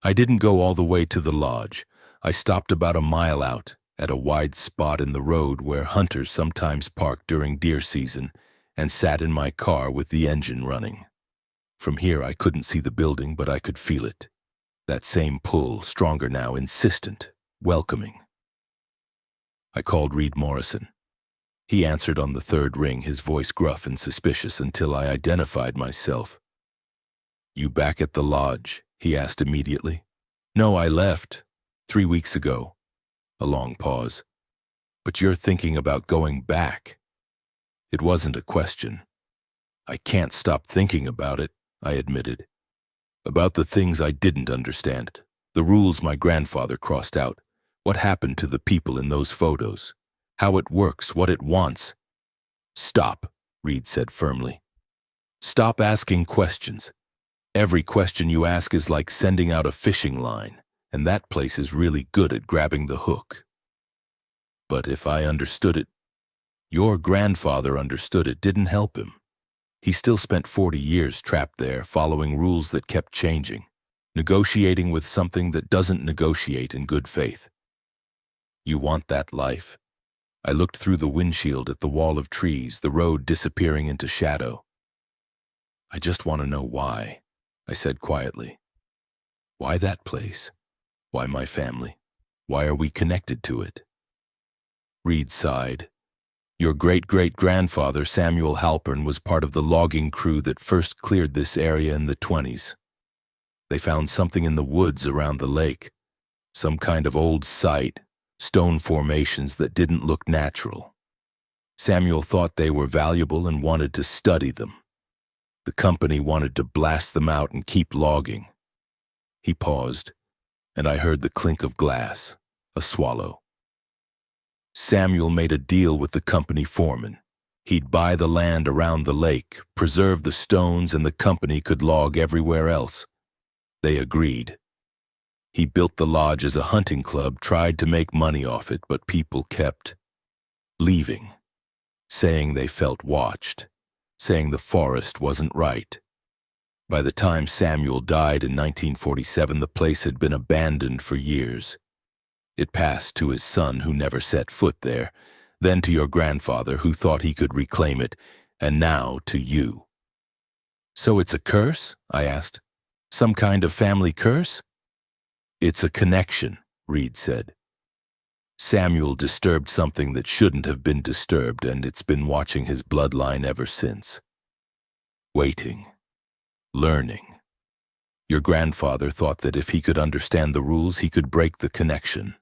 I didn't go all the way to the lodge. I stopped about a mile out, at a wide spot in the road where hunters sometimes park during deer season, and sat in my car with the engine running. From here I couldn't see the building, but I could feel it. That same pull, stronger now, insistent, welcoming. I called Reed Morrison. He answered on the 3rd ring, his voice gruff and suspicious until I identified myself. "You back at the lodge?" he asked immediately. "No, I left 3 weeks ago." A long pause. "But you're thinking about going back?" It wasn't a question. "I can't stop thinking about it," I admitted. About the things I didn't understand, the rules my grandfather crossed out, what happened to the people in those photos, how it works, what it wants. "Stop," Reed said firmly. "Stop asking questions. Every question you ask is like sending out a fishing line, and that place is really good at grabbing the hook." but if I understood it, your grandfather understood it, didn't help him. He still spent 40 years trapped there, following rules that kept changing, negotiating with something that doesn't negotiate in good faith. You want that life? I looked through the windshield at the wall of trees, the road disappearing into shadow. I just want to know why, I said quietly. Why that place? Why my family? Why are we connected to it? Reed sighed. Your great-great-grandfather, Samuel Halpern, was part of the logging crew that first cleared this area in the 1920s. They found something in the woods around the lake, some kind of old site, stone formations that didn't look natural. Samuel thought they were valuable and wanted to study them. The company wanted to blast them out and keep logging. He paused, and I heard the clink of glass, a swallow. Samuel made a deal with the company foreman. He'd buy the land around the lake, preserve the stones, and the company could log everywhere else. They agreed. He built the lodge as a hunting club, tried to make money off it, but people kept leaving, saying they felt watched, saying the forest wasn't right. By the time Samuel died in 1947, the place had been abandoned for years. It passed to his son, who never set foot there, then to your grandfather, who thought he could reclaim it, and now to you. So it's a curse? I asked. Some kind of family curse? It's a connection, Reed said. Samuel disturbed something that shouldn't have been disturbed, and it's been watching his bloodline ever since. Waiting. Learning. Your grandfather thought that if he could understand the rules, he could break the connection.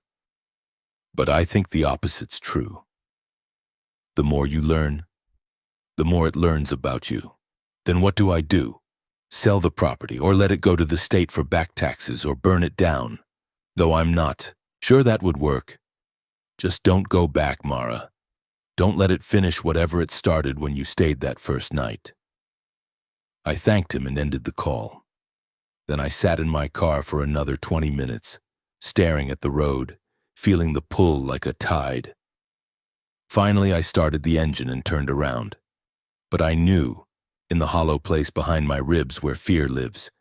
But I think the opposite's true. The more you learn, the more it learns about you. Then what do I do? Sell the property, or let it go to the state for back taxes, or burn it down? Though I'm not sure that would work. Just don't go back, Mara. Don't let it finish whatever it started when you stayed that first night. I thanked him and ended the call. Then I sat in my car for another 20 minutes, staring at the road, feeling the pull like a tide. Finally, I started the engine and turned around. But I knew, in the hollow place behind my ribs where fear lives,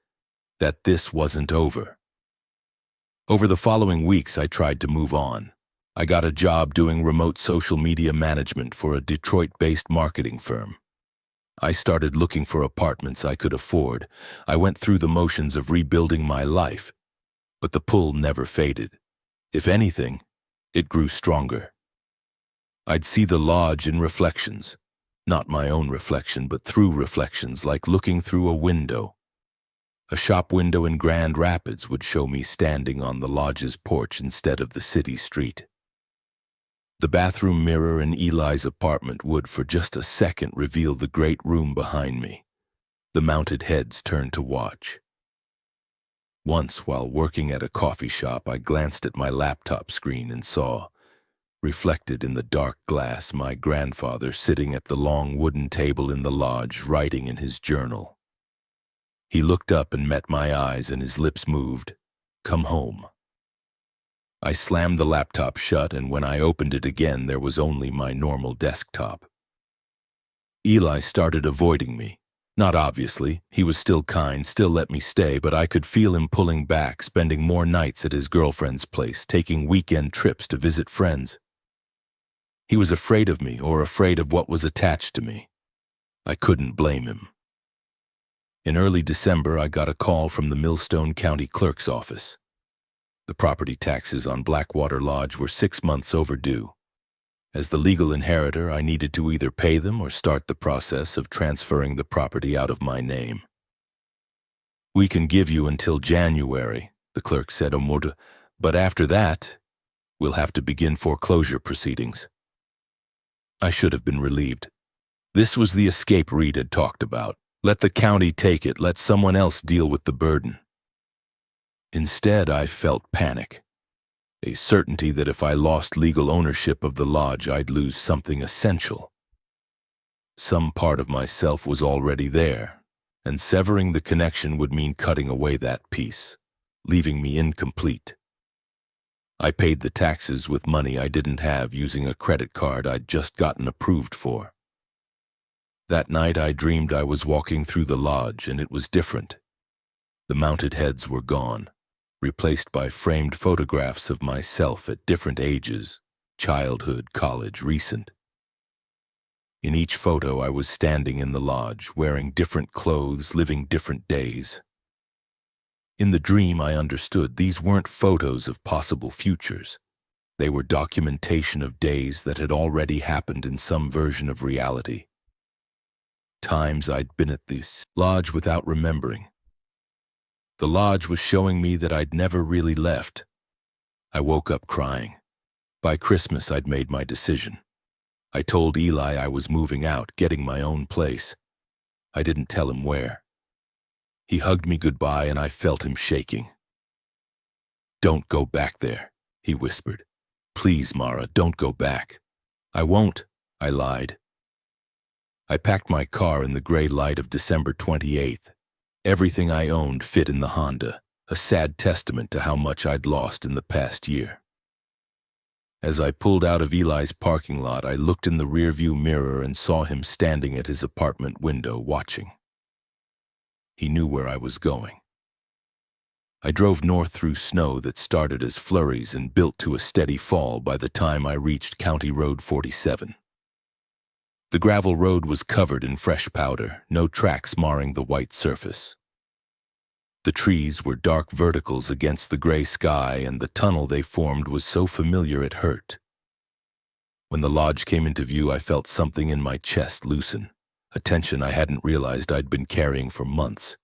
that this wasn't over. Over the following weeks, I tried to move on. I got a job doing remote social media management for a Detroit-based marketing firm. I started looking for apartments I could afford. I went through the motions of rebuilding my life, but the pull never faded. If anything, it grew stronger. I'd see the lodge in reflections, not my own reflection, but through reflections, like looking through a window. A shop window in Grand Rapids would show me standing on the lodge's porch instead of the city street. The bathroom mirror in Eli's apartment would, for just a second, reveal the great room behind me. The mounted heads turned to watch. Once, while working at a coffee shop, I glanced at my laptop screen and saw, reflected in the dark glass, my grandfather sitting at the long wooden table in the lodge, writing in his journal. He looked up and met my eyes, and his lips moved. Come home. I slammed the laptop shut, and when I opened it again, there was only my normal desktop. Eli started avoiding me. Not obviously. He was still kind, still let me stay, but I could feel him pulling back, spending more nights at his girlfriend's place, taking weekend trips to visit friends. He was afraid of me, or afraid of what was attached to me. I couldn't blame him. In early December, I got a call from the Millstone County Clerk's office. The property taxes on Blackwater Lodge were 6 months overdue. As the legal inheritor, I needed to either pay them or start the process of transferring the property out of my name. We can give you until January, the clerk said, Omoda, but after that, we'll have to begin foreclosure proceedings. I should have been relieved. This was the escape Reed had talked about. Let the county take it, let someone else deal with the burden. Instead, I felt panic. A certainty that if I lost legal ownership of the lodge, I'd lose something essential. Some part of myself was already there, and severing the connection would mean cutting away that piece, leaving me incomplete. I paid the taxes with money I didn't have using a credit card I'd just gotten approved for. That night I dreamed I was walking through the lodge and it was different. The mounted heads were gone, replaced by framed photographs of myself at different ages, childhood, college, recent. In each photo I was standing in the lodge, wearing different clothes, living different days. In the dream I understood these weren't photos of possible futures. They were documentation of days that had already happened in some version of reality. Times I'd been at this lodge without remembering. The lodge was showing me that I'd never really left. I woke up crying. By Christmas I'd made my decision. I told Eli I was moving out, getting my own place. I didn't tell him where. He hugged me goodbye and I felt him shaking. "Don't go back there," he whispered. "Please, Mara, don't go back." "I won't," I lied. I packed my car in the gray light of December 28th. Everything I owned fit in the Honda, a sad testament to how much I'd lost in the past year. As I pulled out of Eli's parking lot, I looked in the rearview mirror and saw him standing at his apartment window watching. He knew where I was going. I drove north through snow that started as flurries and built to a steady fall by the time I reached County Road 47. The gravel road was covered in fresh powder, no tracks marring the white surface. The trees were dark verticals against the gray sky, and the tunnel they formed was so familiar it hurt. When the lodge came into view, I felt something in my chest loosen, a tension I hadn't realized I'd been carrying for months.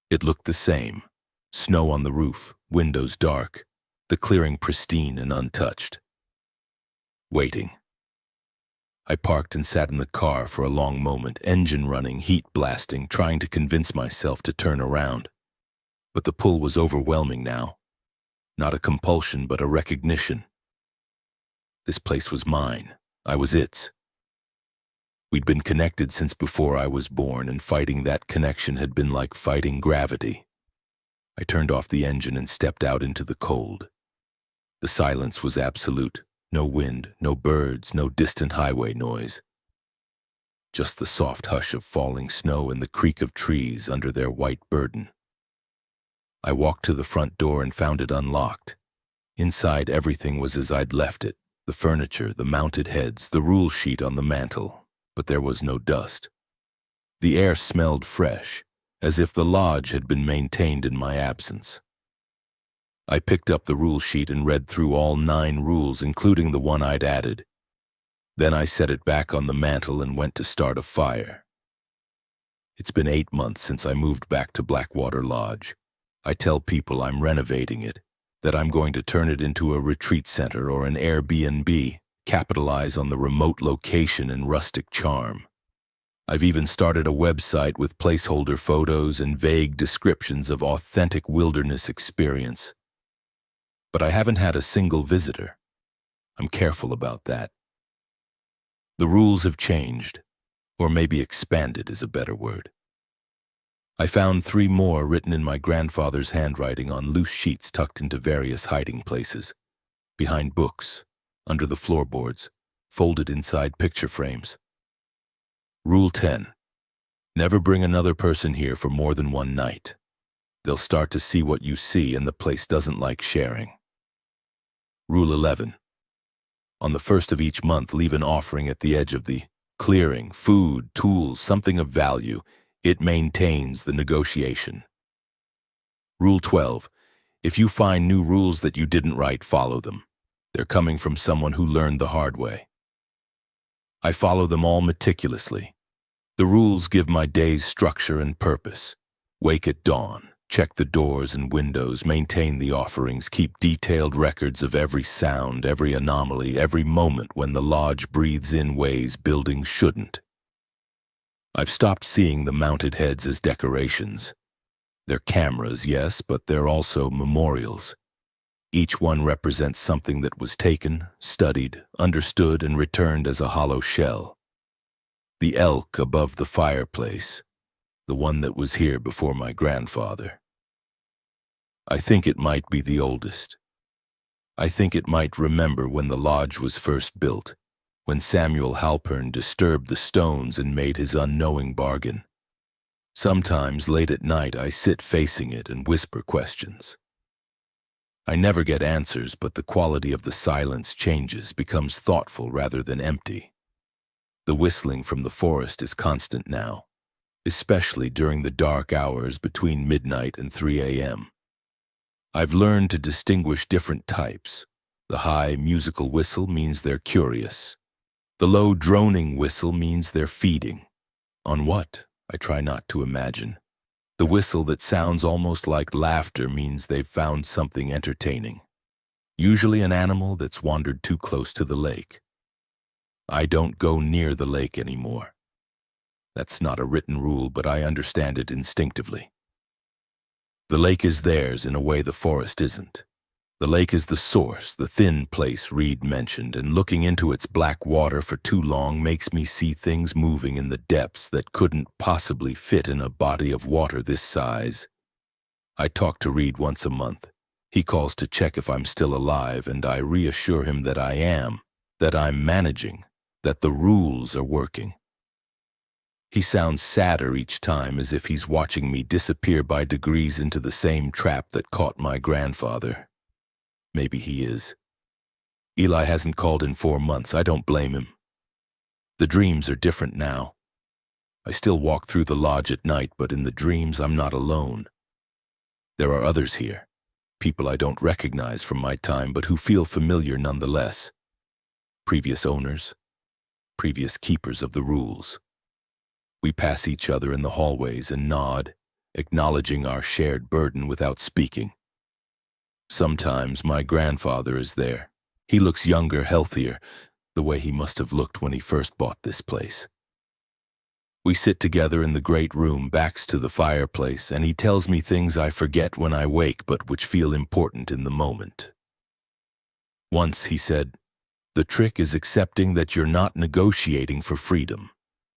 It looked the same: snow on the roof, windows dark, the clearing pristine and untouched. Waiting. I parked and sat in the car for a long moment, engine running, heat blasting, trying to convince myself to turn around. But the pull was overwhelming now. Not a compulsion, but a recognition. This place was mine. I was its. We'd been connected since before I was born, and fighting that connection had been like fighting gravity. I turned off the engine and stepped out into the cold. The silence was absolute. No wind, no birds, no distant highway noise. Just the soft hush of falling snow and the creak of trees under their white burden. I walked to the front door and found it unlocked. Inside, everything was as I'd left it: the furniture, the mounted heads, the rule sheet on the mantel, but there was no dust. The air smelled fresh, as if the lodge had been maintained in my absence. I picked up the rule sheet and read through all 9 rules, including the one I'd added. Then I set it back on the mantel and went to start a fire. It's been 8 months since I moved back to Blackwater Lodge. I tell people I'm renovating it, that I'm going to turn it into a retreat center or an Airbnb, capitalize on the remote location and rustic charm. I've even started a website with placeholder photos and vague descriptions of authentic wilderness experience. But I haven't had a single visitor. I'm careful about that. The rules have changed, or maybe expanded is a better word. I found 3 more written in my grandfather's handwriting on loose sheets tucked into various hiding places, behind books, under the floorboards, folded inside picture frames. Rule 10. Never bring another person here for more than 1 night. They'll start to see what you see, and the place doesn't like sharing. Rule 11. On the 1st of each month, leave an offering at the edge of the clearing: food, tools, something of value. It maintains the negotiation. Rule 12. If you find new rules that you didn't write, follow them. They're coming from someone who learned the hard way. I follow them all meticulously. The rules give my days structure and purpose. Wake at dawn. Check the doors and windows, maintain the offerings, keep detailed records of every sound, every anomaly, every moment when the lodge breathes in ways buildings shouldn't. I've stopped seeing the mounted heads as decorations. They're cameras, yes, but they're also memorials. Each one represents something that was taken, studied, understood, and returned as a hollow shell. The elk above the fireplace, the one that was here before my grandfather. I think it might be the oldest. I think it might remember when the lodge was first built, when Samuel Halpern disturbed the stones and made his unknowing bargain. Sometimes late at night I sit facing it and whisper questions. I never get answers, but the quality of the silence changes, becomes thoughtful rather than empty. The whistling from the forest is constant now, especially during the dark hours between midnight and 3 a.m. I've learned to distinguish different types. The high musical whistle means they're curious. The low droning whistle means they're feeding. On what? I try not to imagine. The whistle that sounds almost like laughter means they've found something entertaining. Usually an animal that's wandered too close to the lake. I don't go near the lake anymore. That's not a written rule, but I understand it instinctively. The lake is theirs in a way the forest isn't. The lake is the source, the thin place Reed mentioned, and looking into its black water for too long makes me see things moving in the depths that couldn't possibly fit in a body of water this size. I talk to Reed once a month. He calls to check if I'm still alive, and I reassure him that I am, that I'm managing, that the rules are working. He sounds sadder each time, as if he's watching me disappear by degrees into the same trap that caught my grandfather. Maybe he is. Eli hasn't called in 4 months. I don't blame him. The dreams are different now. I still walk through the lodge at night, but in the dreams I'm not alone. There are others here, people I don't recognize from my time, but who feel familiar nonetheless. Previous owners, previous keepers of the rules. We pass each other in the hallways and nod, acknowledging our shared burden without speaking. Sometimes my grandfather is there. He looks younger, healthier, the way he must have looked when he first bought this place. We sit together in the great room, backs to the fireplace, and he tells me things I forget when I wake but which feel important in the moment. Once he said, "The trick is accepting that you're not negotiating for freedom.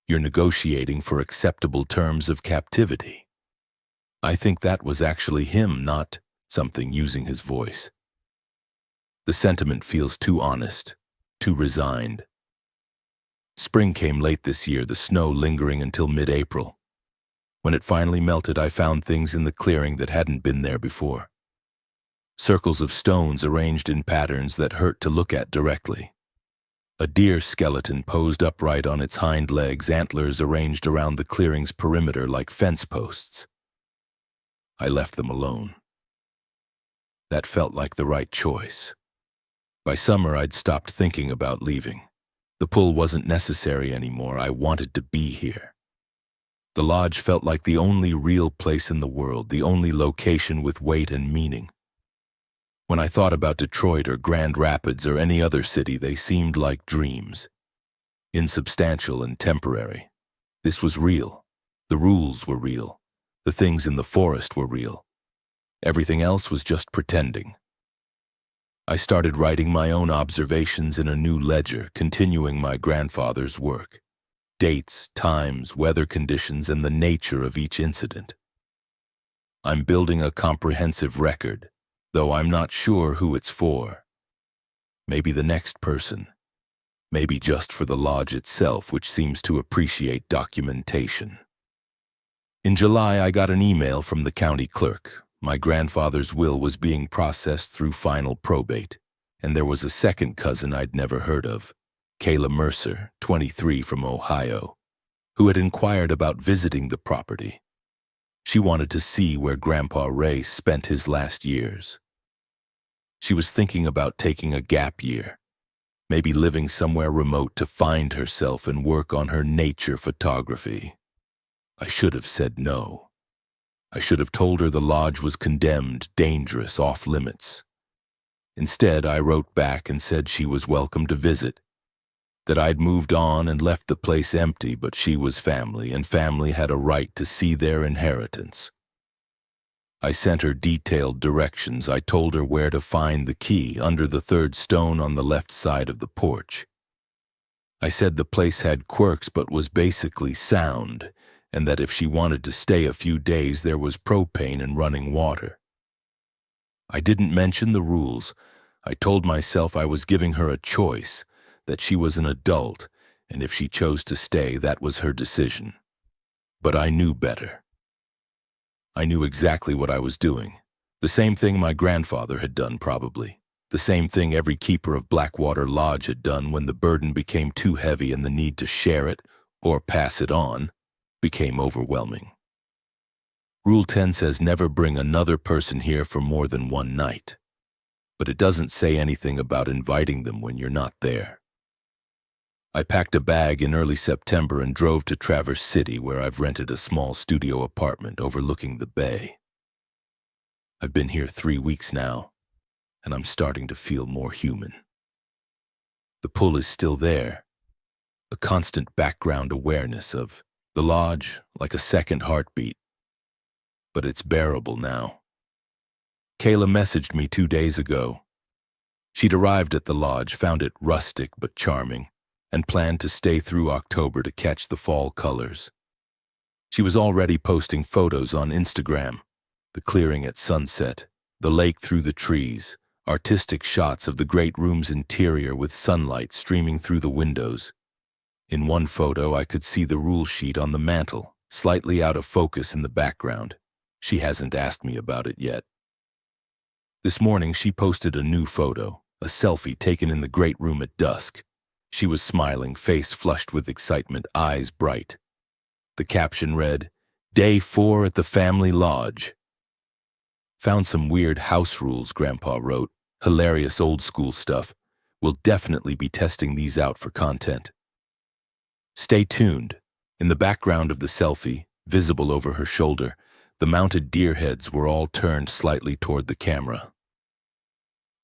You're negotiating for acceptable terms of captivity." I think that was actually him, not something using his voice. The sentiment feels too honest, too resigned. Spring came late this year, the snow lingering until mid-April. When it finally melted, I found things in the clearing that hadn't been there before. Circles of stones arranged in patterns that hurt to look at directly. A deer skeleton posed upright on its hind legs, antlers arranged around the clearing's perimeter like fence posts. I left them alone. That felt like the right choice. By summer, I'd stopped thinking about leaving. The pull wasn't necessary anymore. I wanted to be here. The lodge felt like the only real place in the world, the only location with weight and meaning. When I thought about Detroit or Grand Rapids or any other city, they seemed like dreams. Insubstantial and temporary. This was real. The rules were real. The things in the forest were real. Everything else was just pretending. I started writing my own observations in a new ledger, continuing my grandfather's work. Dates, times, weather conditions, and the nature of each incident. I'm building a comprehensive record, though I'm not sure who it's for. Maybe the next person. Maybe just for the lodge itself, which seems to appreciate documentation. In July, I got an email from the county clerk. My grandfather's will was being processed through final probate, and there was a second cousin I'd never heard of, Kayla Mercer, 23, from Ohio, who had inquired about visiting the property. She wanted to see where Grandpa Ray spent his last years. She was thinking about taking a gap year, maybe living somewhere remote to find herself and work on her nature photography. I should have said no. I should have told her the lodge was condemned, dangerous, off limits. Instead, I wrote back and said she was welcome to visit, that I'd moved on and left the place empty, but she was family, and family had a right to see their inheritance. I sent her detailed directions. I told her where to find the key, under the third stone on the left side of the porch. I said the place had quirks but was basically sound, and that if she wanted to stay a few days, there was propane and running water. I didn't mention the rules. I told myself I was giving her a choice, that she was an adult, and if she chose to stay, that was her decision. But I knew better. I knew exactly what I was doing. The same thing my grandfather had done, probably. The same thing every keeper of Blackwater Lodge had done when the burden became too heavy and the need to share it, or pass it on, became overwhelming. Rule 10 says never bring another person here for more than one night. But it doesn't say anything about inviting them when you're not there. I packed a bag in early September and drove to Traverse City, where I've rented a small studio apartment overlooking the bay. I've been here 3 weeks now, and I'm starting to feel more human. The pull is still there, a constant background awareness of the lodge like a second heartbeat, but it's bearable now. Kayla messaged me 2 days ago. She'd arrived at the lodge, found it rustic but charming, and planned to stay through October to catch the fall colors. She was already posting photos on Instagram, the clearing at sunset, the lake through the trees, artistic shots of the great room's interior with sunlight streaming through the windows. In one photo, I could see the rule sheet on the mantel, slightly out of focus in the background. She hasn't asked me about it yet. This morning, she posted a new photo, a selfie taken in the great room at dusk. She was smiling, face flushed with excitement, eyes bright. The caption read, "Day 4 at the family lodge." Found some weird house rules, Grandpa wrote. Hilarious old school stuff. We'll definitely be testing these out for content. Stay tuned. In the background of the selfie, visible over her shoulder, the mounted deer heads were all turned slightly toward the camera.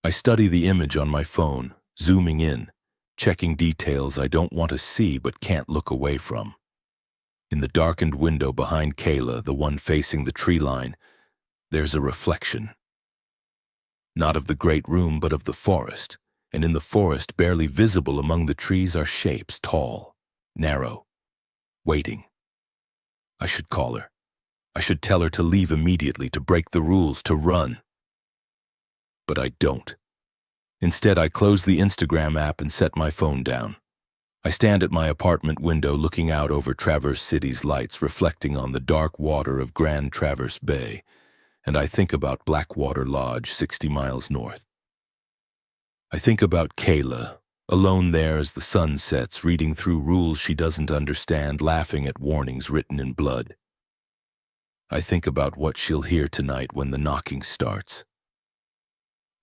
I study the image on my phone, zooming in, checking details I don't want to see but can't look away from. In the darkened window behind Kayla, the one facing the tree line, there's a reflection. Not of the great room, but of the forest, and in the forest, barely visible among the trees, are shapes, tall, narrow, waiting. I should call her. I should tell her to leave immediately, to break the rules, to run. But I don't. Instead, I close the Instagram app and set my phone down. I stand at my apartment window looking out over Traverse City's lights reflecting on the dark water of Grand Traverse Bay, and I think about Blackwater Lodge 60 miles north. I think about Kayla, alone there as the sun sets, reading through rules she doesn't understand, laughing at warnings written in blood. I think about what she'll hear tonight when the knocking starts.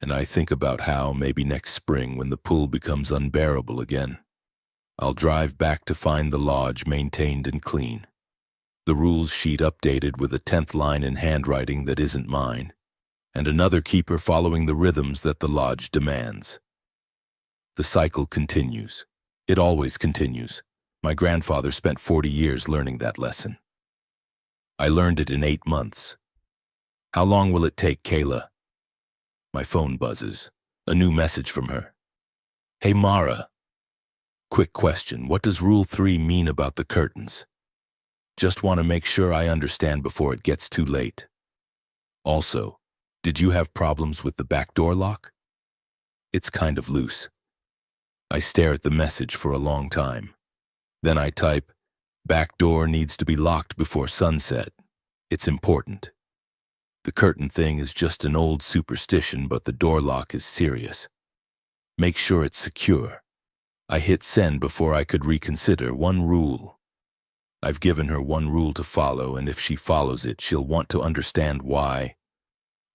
And I think about how, maybe next spring, when the pool becomes unbearable again, I'll drive back to find the lodge maintained and clean. The rules sheet updated with a 10th line in handwriting that isn't mine, and another keeper following the rhythms that the lodge demands. The cycle continues. It always continues. My grandfather spent 40 years learning that lesson. I learned it in 8 months. How long will it take, Kayla? My phone buzzes. A new message from her. Hey, Mara. Quick question. What does Rule 3 mean about the curtains? Just want to make sure I understand before it gets too late. Also, did you have problems with the back door lock? It's kind of loose. I stare at the message for a long time. Then I type, back door needs to be locked before sunset. It's important. The curtain thing is just an old superstition, but the door lock is serious. Make sure it's secure. I hit send before I could reconsider. One rule. I've given her one rule to follow, and if she follows it, she'll want to understand why.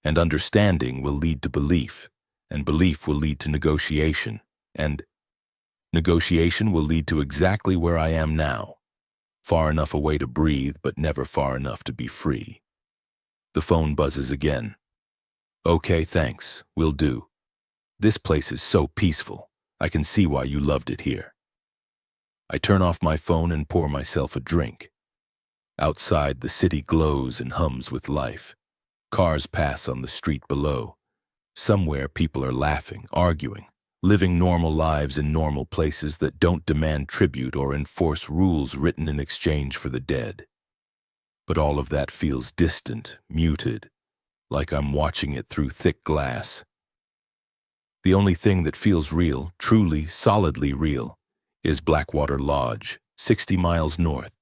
And understanding will lead to belief, and belief will lead to negotiation, and negotiation will lead to exactly where I am now. Far enough away to breathe, but never far enough to be free. The phone buzzes again. Okay, thanks. Will do. This place is so peaceful. I can see why you loved it here. I turn off my phone and pour myself a drink. Outside, the city glows and hums with life. Cars pass on the street below. Somewhere, people are laughing, arguing, living normal lives in normal places that don't demand tribute or enforce rules written in exchange for the dead. But all of that feels distant, muted, like I'm watching it through thick glass. The only thing that feels real, truly, solidly real, is Blackwater Lodge, 60 miles north,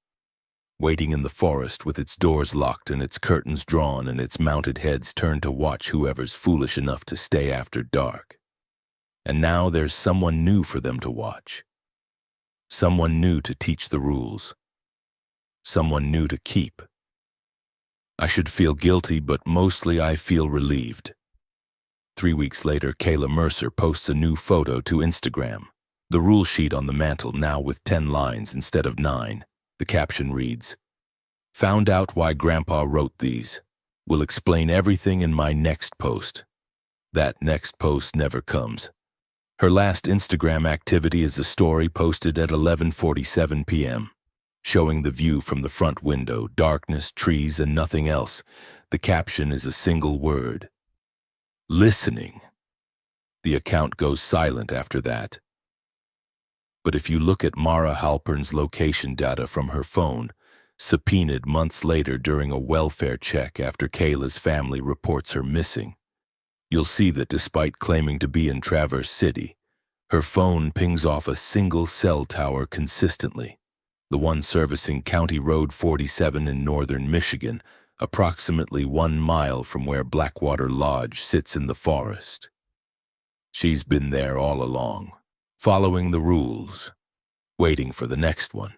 waiting in the forest with its doors locked and its curtains drawn and its mounted heads turned to watch whoever's foolish enough to stay after dark. And now there's someone new for them to watch. Someone new to teach the rules. Someone new to keep. I should feel guilty, but mostly I feel relieved. 3 weeks later, Kayla Mercer posts a new photo to Instagram. The rule sheet on the mantle now with 10 lines instead of 9. The caption reads, "Found out why Grandpa wrote these. Will explain everything in my next post." That next post never comes. Her last Instagram activity is a story posted at 11:47 p.m., showing the view from the front window, darkness, trees, and nothing else. The caption is a single word: listening. The account goes silent after that. But if you look at Mara Halpern's location data from her phone, subpoenaed months later during a welfare check after Kayla's family reports her missing, you'll see that despite claiming to be in Traverse City, her phone pings off a single cell tower consistently, the one servicing County Road 47 in northern Michigan, approximately 1 mile from where Blackwater Lodge sits in the forest. She's been there all along, following the rules, waiting for the next one.